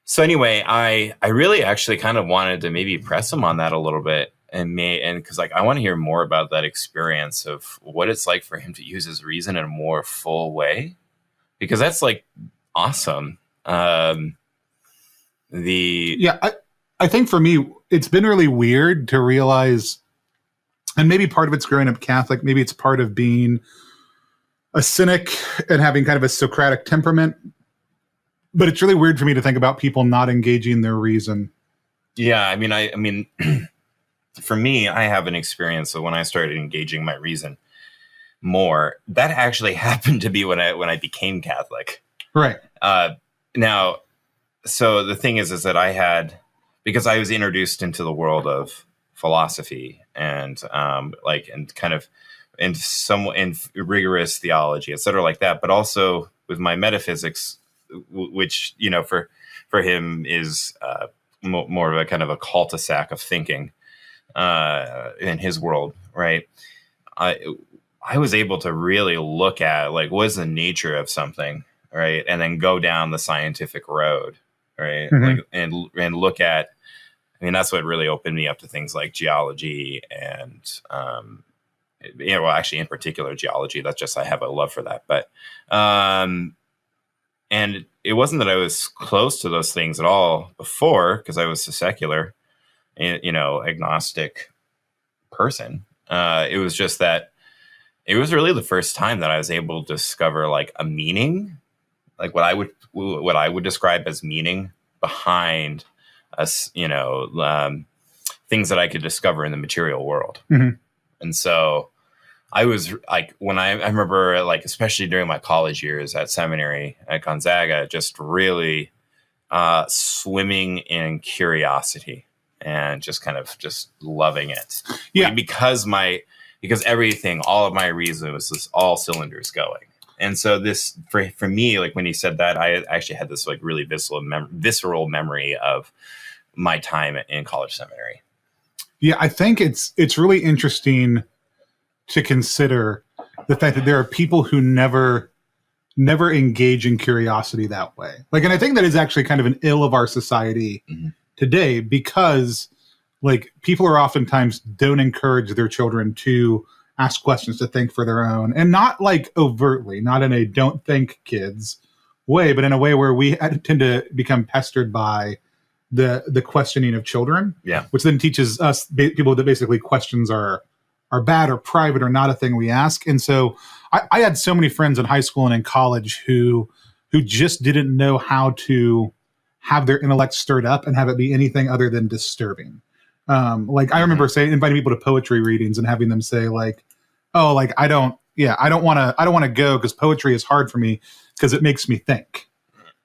Speaker 2: So anyway, I really actually kind of wanted to maybe press him on that a little bit, and because like I want to hear more about that experience of what it's like for him to use his reason in a more full way, because that's like awesome. I
Speaker 1: think for me, it's been really weird to realize, and maybe part of it's growing up Catholic, maybe it's part of being a cynic and having kind of a Socratic temperament, but it's really weird for me to think about people not engaging their reason.
Speaker 2: Yeah, I mean, for me, I have an experience of when I started engaging my reason more. That actually happened to be when I became Catholic.
Speaker 1: Right.
Speaker 2: Now, so the thing is that because I was introduced into the world of philosophy and rigorous theology, et cetera, like that, but also with my metaphysics, which, for him is more of a kind of a cul-de-sac of thinking in his world, right? I was able to really look at like what's the nature of something, right, and then go down the scientific road, right,
Speaker 1: mm-hmm.
Speaker 2: and look at. I mean, that's what really opened me up to things like geology and, actually in particular geology. That's just, I have a love for that. But, and it wasn't that I was close to those things at all before, because I was a secular, agnostic person. It was just that it was really the first time that I was able to discover like a meaning, like what I would describe as meaning behind us, things that I could discover in the material world.
Speaker 1: Mm-hmm.
Speaker 2: And so I was like, when I remember like, especially during my college years at seminary at Gonzaga, just really swimming in curiosity and just kind of just loving it.
Speaker 1: Yeah.
Speaker 2: Because everything, all of my reason was just all cylinders going. And so this, for me, like when he said that, I actually had this like really visceral memory of my time in college seminary.
Speaker 1: Yeah, I think it's really interesting to consider the fact that there are people who never engage in curiosity that way. Like, and I think that is actually kind of an ill of our society today, because like people are oftentimes don't encourage their children to ask questions, to think for their own, and not like overtly, not in a don't think kids way, but in a way where we tend to become pestered by the questioning of children, which then teaches us people that basically questions are bad or private or not a thing we ask. And so I had so many friends in high school and in college who just didn't know how to have their intellect stirred up and have it be anything other than disturbing. Like I remember inviting people to poetry readings and having them say like, oh, like I don't want to go because poetry is hard for me because it makes me think.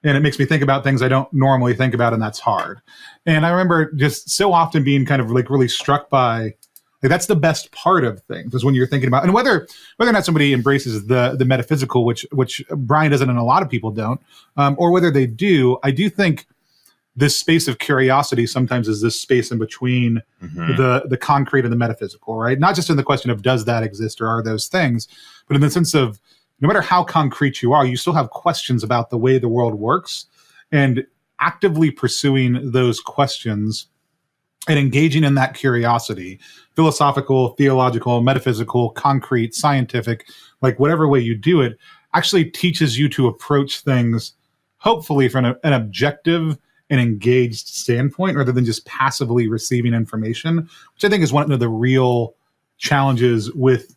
Speaker 1: And it makes me think about things I don't normally think about, and that's hard. And I remember just so often being kind of like really struck by, like, that's the best part of things, is when you're thinking about, and whether or not somebody embraces the metaphysical, which Brian doesn't and a lot of people don't, or whether they do, I do think this space of curiosity sometimes is this space in between the concrete and the metaphysical, right? Not just in the question of does that exist or are those things, but in the sense of no matter how concrete you are, you still have questions about the way the world works, and actively pursuing those questions and engaging in that curiosity, philosophical, theological, metaphysical, concrete, scientific, like whatever way you do it, actually teaches you to approach things hopefully from an objective and engaged standpoint rather than just passively receiving information, which I think is one of the real challenges with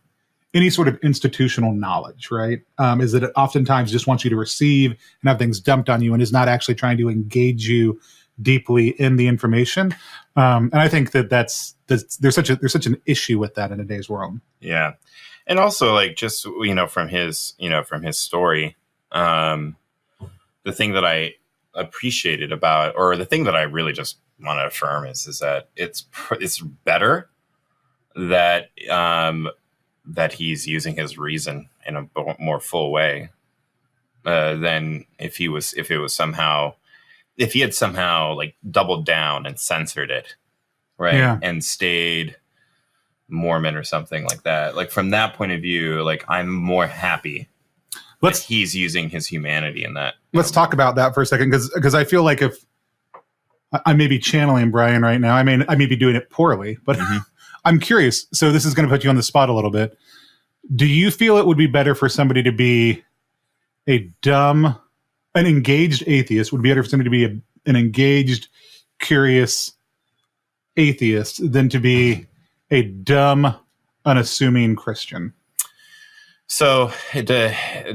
Speaker 1: any sort of institutional knowledge, right? Is that it oftentimes just wants you to receive and have things dumped on you and is not actually trying to engage you deeply in the information. And I think there's such an issue with that in today's world.
Speaker 2: Yeah. And also like just, from his story, the thing that I appreciated about, or the thing that I really just want to affirm is that it's better that, that he's using his reason in a more full way than if he had somehow like doubled down and censored it, right?
Speaker 1: Yeah.
Speaker 2: And stayed Mormon or something like that. Like from that point of view, like I'm more happy that he's using his humanity in that.
Speaker 1: Let's talk about that for a second, because I feel like if I may be channeling Brian right now, I may be doing it poorly, but I'm curious. So this is going to put you on the spot a little bit. Do you feel it would be better for somebody to be an engaged atheist? Would it be better for somebody to be an engaged, curious atheist than to be a dumb, unassuming Christian?
Speaker 2: So it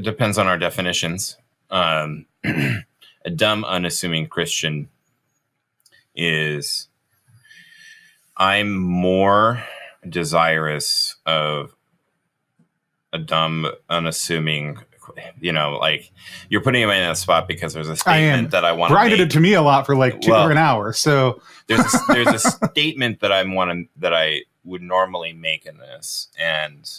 Speaker 2: depends on our definitions. A dumb, unassuming Christian is, I'm more desirous of a dumb, unassuming, like you're putting me in a spot because there's a statement that I want to make.
Speaker 1: Brian did it to me a lot for like an hour. So
Speaker 2: there's a statement that I would normally make in this. And,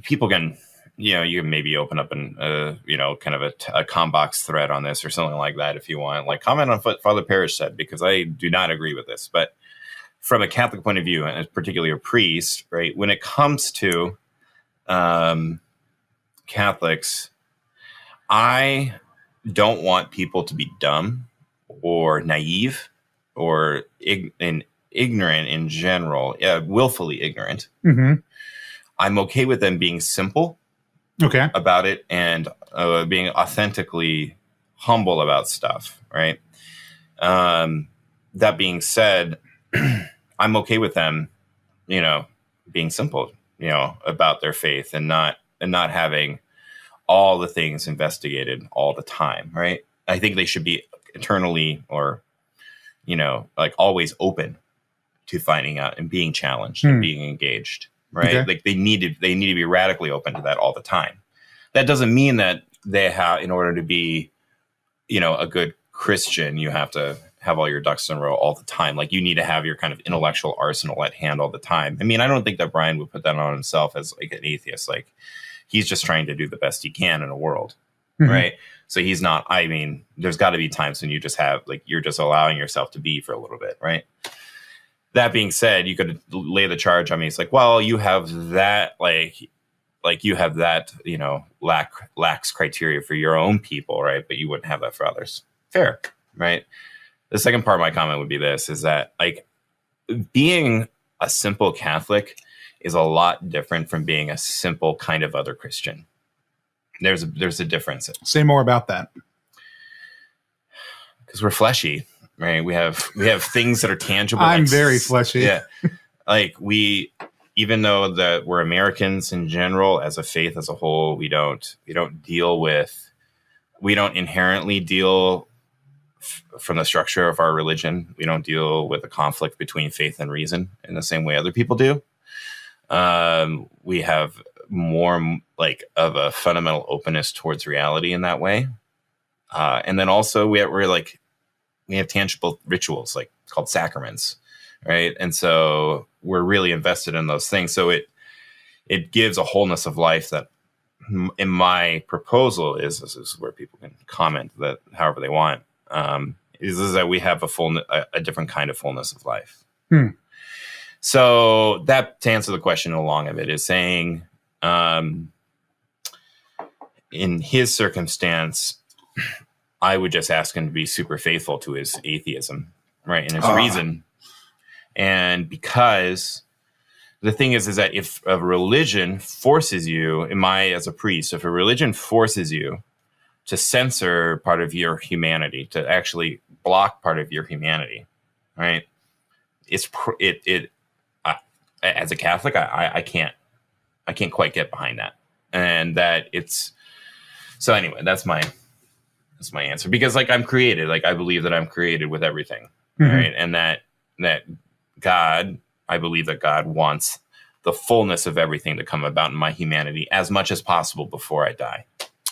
Speaker 2: people can, you can maybe open up kind of a Combox thread on this or something like that if you want. Like comment on what Father Parrish said, because I do not agree with this. But from a Catholic point of view, and particularly a priest, right, when it comes to Catholics, I don't want people to be dumb or naive or ignorant in general, willfully ignorant. I'm okay with them being simple about it and being authentically humble about stuff, right? That being said, I'm okay with them, being simple, about their faith and not having all the things investigated all the time, right? I think they should be eternally or, like always open to finding out and being challenged and being engaged. Right. Like they need to be radically open to that all the time. That doesn't mean that they have, in order to be a good Christian, you have to have all your ducks in a row all the time. Like, you need to have your kind of intellectual arsenal at hand all the time. I mean, I don't think that Brian would put that on himself as like an atheist. Like, he's just trying to do the best he can in a world. Mm-hmm. Right. So he's not, I mean, there's got to be times when you just have, like, you're just allowing yourself to be for a little bit. Right. That being said, you could lay the charge on me. It's like, well, you have that, like you have that, lax criteria for your own people, right? But you wouldn't have that for others. Fair, right? The second part of my comment would be this, is that, like, being a simple Catholic is a lot different from being a simple kind of other Christian. There's a difference.
Speaker 1: Say more about that.
Speaker 2: Because we're fleshy, right? We have things that are tangible.
Speaker 1: I'm very fleshy.
Speaker 2: Yeah. Like, even though that we're Americans in general, as a faith as a whole, we don't inherently deal from the structure of our religion. We don't deal with a conflict between faith and reason in the same way other people do. We have more like of a fundamental openness towards reality in that way. And then also we have tangible rituals, like, called sacraments. Right. And so we're really invested in those things. So it gives a wholeness of life that, in my proposal, this is where people can comment that however they want, is that we have a different kind of fullness of life. So that, to answer the question along of it, is saying, in his circumstance, I would just ask him to be super faithful to his atheism, right? And his reason. And because the thing is that if a religion forces you, as a priest, if a religion forces you to censor part of your humanity, to actually block part of your humanity, right? As a Catholic, I can't quite get behind that. And that so anyway, that's my answer, because, like, I'm created, like, I believe that I'm created with everything, right? And that God, I believe that God wants the fullness of everything to come about in my humanity as much as possible before I die.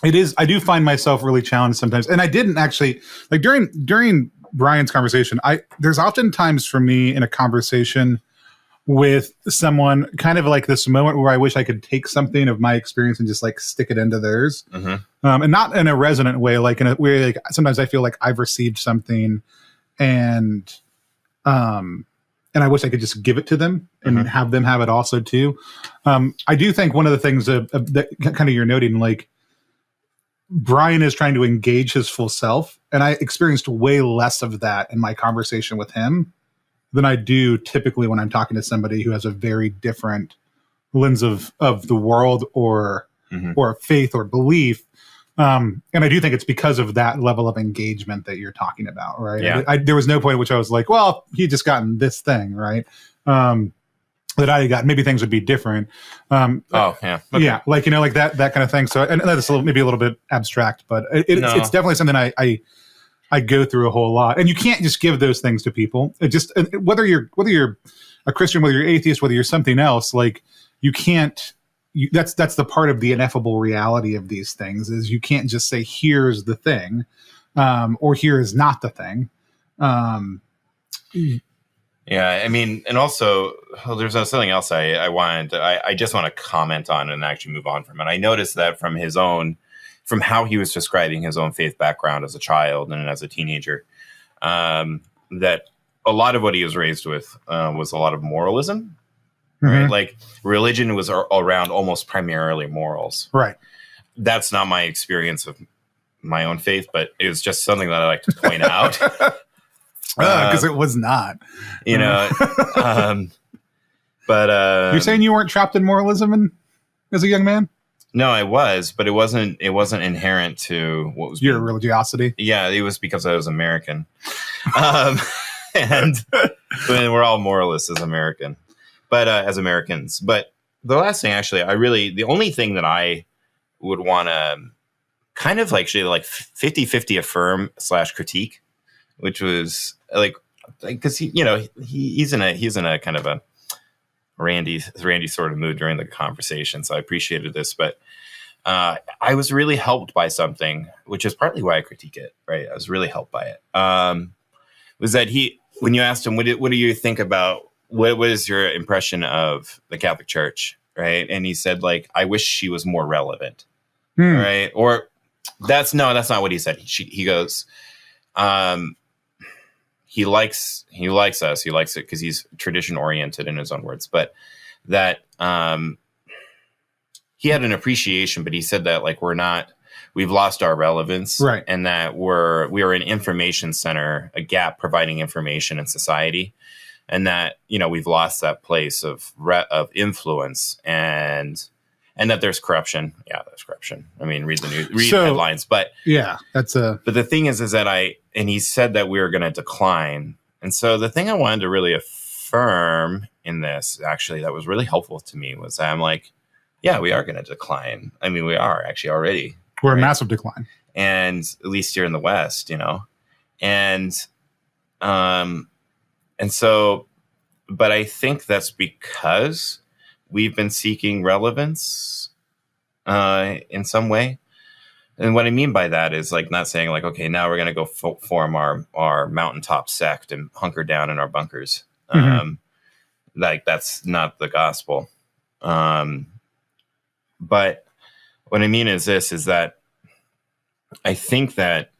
Speaker 1: It is. I do find myself really challenged sometimes. And I didn't actually, like, during Brian's conversation, there's often times for me in a conversation with someone, kind of like this moment where I wish I could take something of my experience and just, like, stick it into theirs. And not in a resonant way, like in a way, like, sometimes I feel like I've received something and I wish I could just give it to them and have them have it also too. I do think one of the things that kind of you're noting, like, Brian is trying to engage his full self, and I experienced way less of that in my conversation with him than I do typically when I'm talking to somebody who has a very different lens of the world or faith or belief. And I do think it's because of that level of engagement that you're talking about, right?
Speaker 2: Yeah.
Speaker 1: There was no point at which I was like, well, he just gotten this thing, right? That I got, maybe things would be different.
Speaker 2: Yeah. Okay.
Speaker 1: Yeah. Like, like that kind of thing. So, and that's maybe a little bit abstract, but it's definitely something I go through a whole lot. And you can't just give those things to people. It just, whether you're a Christian, whether you're atheist, whether you're something else, like, you can't, that's the part of the ineffable reality of these things, is you can't just say, here's the thing, or here is not the thing.
Speaker 2: Yeah, I mean, and also, there's something else I just want to comment on and actually move on from it. I noticed that from how he was describing his own faith background as a child and as a teenager, that a lot of what he was raised with was a lot of moralism. Right? Like, religion was around almost primarily morals.
Speaker 1: Right.
Speaker 2: That's not my experience of my own faith, but it was just something that I like to point out.
Speaker 1: Because it was not.
Speaker 2: But
Speaker 1: you're saying you weren't trapped in moralism as a young man?
Speaker 2: No, I was, but it wasn't inherent to what was
Speaker 1: your religiosity.
Speaker 2: Yeah, it was because I was American. And we're all moralists as Americans. But the last thing, actually, the only thing that I would want to kind of actually like 50-50 affirm / critique, which was like, because he's in a kind of a Randy sort of mood during the conversation. So I appreciated this, but I was really helped by something, which is partly why I critique it. Right, I was really helped by it. Was that when you asked him, what do you think about what is your impression of the Catholic Church, right? And he said, like, I wish she was more relevant, right? Or that's not what he said. He goes, he likes us. He likes it because he's tradition oriented in his own words, but that he had an appreciation, but he said that like we've lost our relevance,
Speaker 1: right?
Speaker 2: And that we are an information center, a gap providing information in society, and that we've lost that place of influence, and that there's corruption. Yeah, there's corruption. I mean, read the news, read the headlines, but
Speaker 1: yeah, but
Speaker 2: the thing is that and he said that we were going to decline, and so the thing I wanted to really affirm in this, actually, that was really helpful to me was that I'm like, yeah, we are going to decline. I mean, we are actually already.
Speaker 1: We're in massive decline.
Speaker 2: And at least here in the West, and so, but I think that's because we've been seeking relevance in some way. And what I mean by that is like not saying like, okay, now we're going to go form our mountaintop sect and hunker down in our bunkers. Like that's not the gospel. But what I mean is is that I think that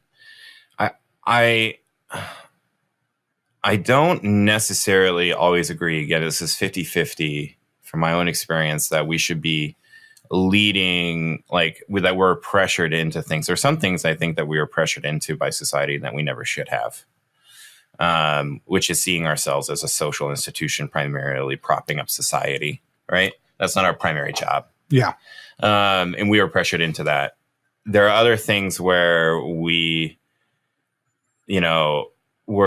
Speaker 2: I don't necessarily always agree. Again, this is 50-50 from my own experience that we should be leading, that we're pressured into things. There's some things I think that we are pressured into by society that we never should have, which is seeing ourselves as a social institution, primarily propping up society, right? That's not our primary job.
Speaker 1: Yeah.
Speaker 2: And we are pressured into that. There are other things where we're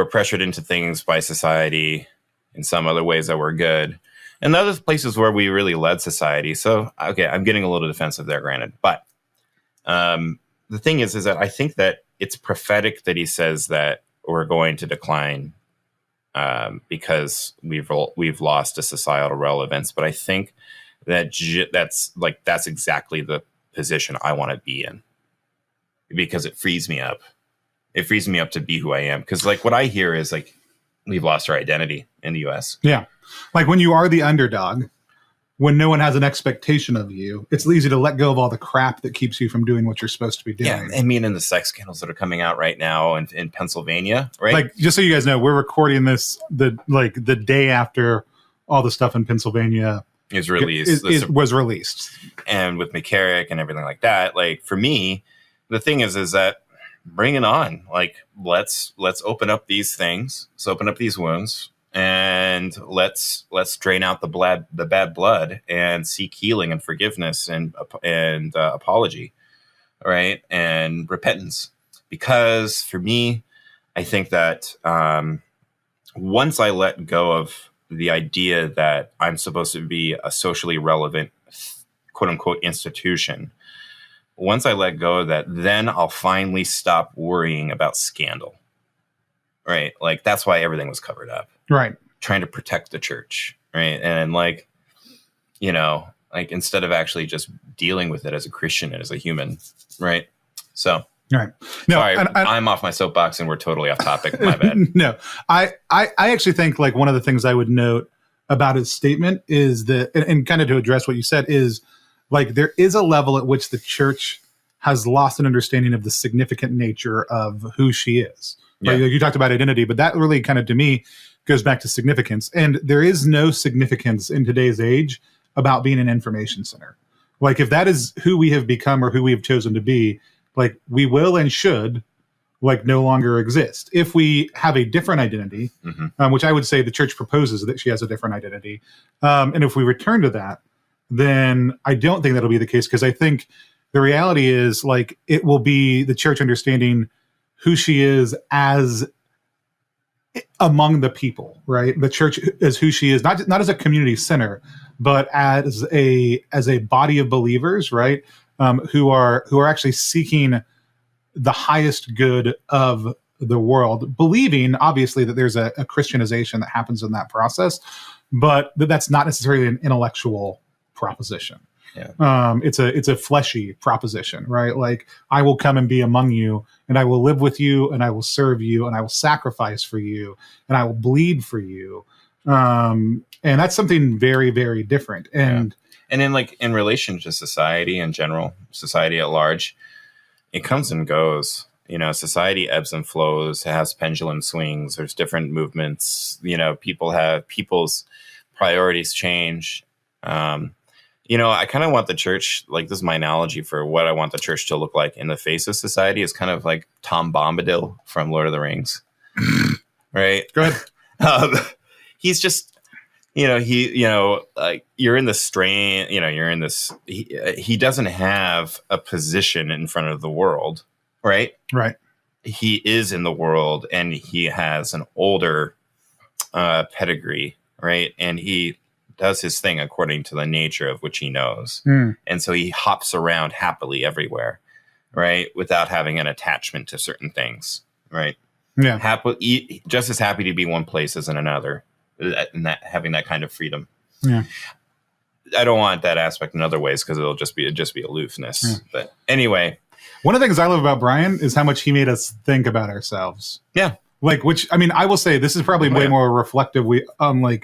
Speaker 2: pressured into things by society in some other ways that were good. And other places where we really led society. So, okay, I'm getting a little defensive there, granted. But the thing is that I think that it's prophetic that he says that we're going to decline because we've lost a societal relevance. But I think that's exactly the position I want to be in, because it frees me up. It frees me up to be who I am. Because like what I hear is like we've lost our identity in the U.S.
Speaker 1: Yeah, like when you are the underdog, when no one has an expectation of you, it's easy to let go of all the crap that keeps you from doing what you're supposed to be doing.
Speaker 2: Yeah, I mean, in the sex scandals that are coming out right now in Pennsylvania, right?
Speaker 1: Like, just so you guys know, we're recording this the day after all the stuff in Pennsylvania
Speaker 2: was released,
Speaker 1: and
Speaker 2: with McCarrick and everything like that. Like for me, the thing is that bring it on. Like let's open up these things. Let's open up these wounds, and let's drain out the bad blood and seek healing and forgiveness and apology, right, and repentance. Because for me, I think that once I let go of the idea that I'm supposed to be a socially relevant, quote unquote, institution, once I let go of that, then I'll finally stop worrying about scandal, right? Like that's why everything was covered up,
Speaker 1: right?
Speaker 2: Trying to protect the church, right? And instead of actually just dealing with it as a Christian and as a human, right? So.
Speaker 1: Right. No,
Speaker 2: sorry, I'm off my soapbox and we're totally off topic. My bad.
Speaker 1: No, I actually think like one of the things I would note about his statement is that, and kind of to address what you said, is like there is a level at which the church has lost an understanding of the significant nature of who she is. Yeah. Like you talked about identity, but that really kind of to me goes back to significance. And there is no significance in today's age about being an information center. Like if that is who we have become or who we have chosen to be, like we will and should like no longer exist. If we have a different identity, which I would say the church proposes that she has a different identity. And if we return to that, then I don't think that'll be the case. Because I think the reality is like it will be the church understanding who she is as among the people, right? The church is who she is, not as a community center, but as a body of believers, right? Who are actually seeking the highest good of the world, believing obviously that there's a Christianization that happens in that process, but that's not necessarily an intellectual proposition. It's a fleshy proposition, right? Like, I will come and be among you, and I will live with you, and I will serve you, and I will sacrifice for you, and I will bleed for you. And that's something very, very different. And
Speaker 2: then, like, in relation to society in general, society at large, it comes and goes. You know, society ebbs and flows. It has pendulum swings. There's different movements. You know, people's priorities change. You know, I kind of want the church, like, this is my analogy for what I want the church to look like in the face of society, is kind of like Tom Bombadil from Lord of the Rings. Right?
Speaker 1: Go ahead.
Speaker 2: He's just, like, you're in this strain, you're in this, he doesn't have a position in front of the world. Right. He is in the world, and he has an older pedigree, right? And he does his thing according to the nature of which he knows. And so he hops around happily everywhere, right? Without having an attachment to certain things, right? Yeah. Just as happy to be one place as in another, and having that kind of freedom.
Speaker 1: Yeah.
Speaker 2: I don't want that aspect in other ways, because it'll just be aloofness. Yeah. But anyway.
Speaker 1: One of the things I love about Brian is how much he made us think about ourselves.
Speaker 2: Yeah.
Speaker 1: Like, which, I mean, I will say this is probably way more reflective. I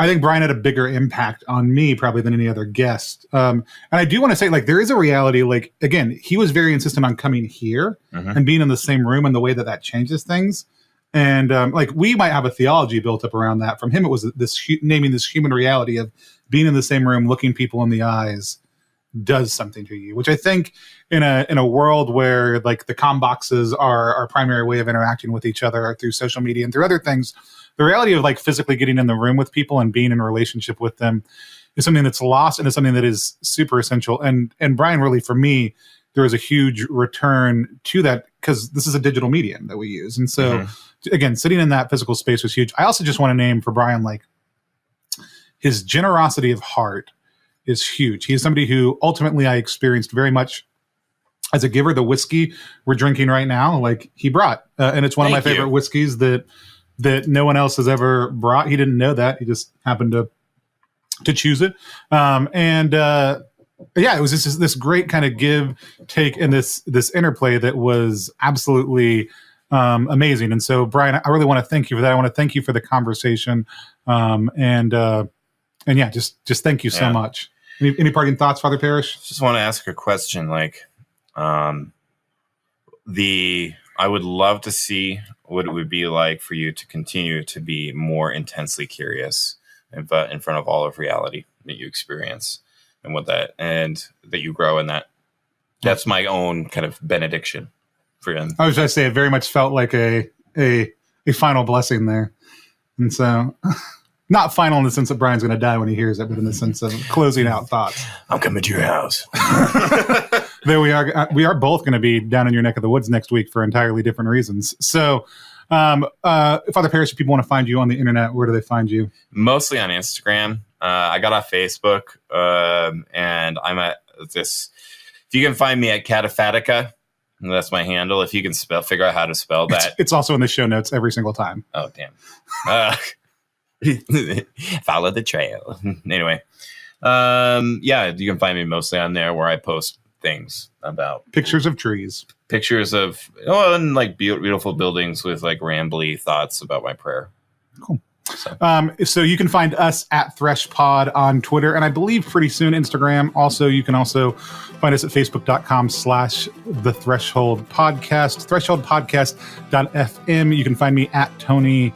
Speaker 1: think Brian had a bigger impact on me probably than any other guest. And I do want to say, like, there is a reality, like, again, he was very insistent on coming here and being in the same room, and the way that changes things. And like, we might have a theology built up around that. From him, it was naming this human reality of being in the same room, looking people in the eyes, does something to you, which I think in a world where, like, the comm boxes are our primary way of interacting with each other through social media and through other things, the reality of, like, physically getting in the room with people and being in a relationship with them is something that's lost, and is something that is super essential. And Brian, really, for me, there was a huge return to that, because this is a digital medium that we use. And so again, sitting in that physical space was huge. I also just want to name for Brian, like, his generosity of heart is huge. He is somebody who ultimately I experienced very much as a giver. The whiskey we're drinking right now, like, he brought, and it's one of my favorite whiskeys that no one else has ever brought. He didn't know that. He just happened to choose it. It was just this great kind of give, take, and this interplay that was absolutely amazing. And so, Brian, I really want to thank you for that. I want to thank you for the conversation. And yeah, just thank you so much. Any parting thoughts, Father Parrish?
Speaker 2: Just want to ask a question. Like, I would love to see what it would be like for you to continue to be more intensely curious in front of all of reality that you experience, and that you grow in that. That's my own kind of benediction for him.
Speaker 1: I was going to say, it very much felt like a final blessing there. And so, not final in the sense that Brian's going to die when he hears it, but in the sense of closing out thoughts.
Speaker 2: I'm coming to your house.
Speaker 1: There we are. We are both going to be down in your neck of the woods next week for entirely different reasons. So, Father Parrish, if people want to find you on the internet, where do they find you?
Speaker 2: Mostly on Instagram. I got off Facebook, and I'm at this. If you can find me at Catafatica, that's my handle. If you can figure out how to spell that.
Speaker 1: It's also in the show notes every single time.
Speaker 2: Oh, damn. Follow the trail. Anyway, you can find me mostly on there, where I post things about
Speaker 1: pictures of trees,
Speaker 2: and like beautiful buildings with, like, rambly thoughts about my prayer.
Speaker 1: Cool. So you can find us at ThreshPod on Twitter, and I believe pretty soon Instagram. Also, you can also find us at Facebook.com/The Threshold Podcast, thresholdpodcast.fm. You can find me at Tony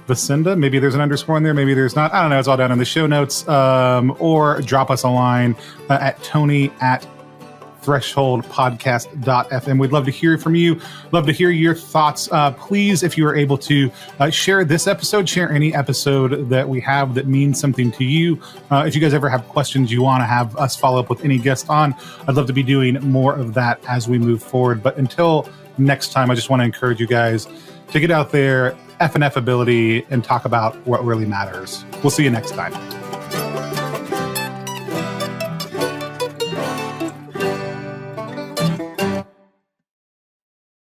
Speaker 1: Vasinda. Maybe there's an underscore in there. Maybe there's not. I don't know. It's all down in the show notes. Or drop us a line at Tony@thresholdpodcast.fm. We'd love to hear from you. Love to hear your thoughts. Please, if you are able to, share this episode, share any episode that we have that means something to you. If you guys ever have questions you want to have us follow up with any guest on, I'd love to be doing more of that as we move forward. But until next time, I just want to encourage you guys to get out there, F&F ability, and talk about what really matters. We'll see you next time.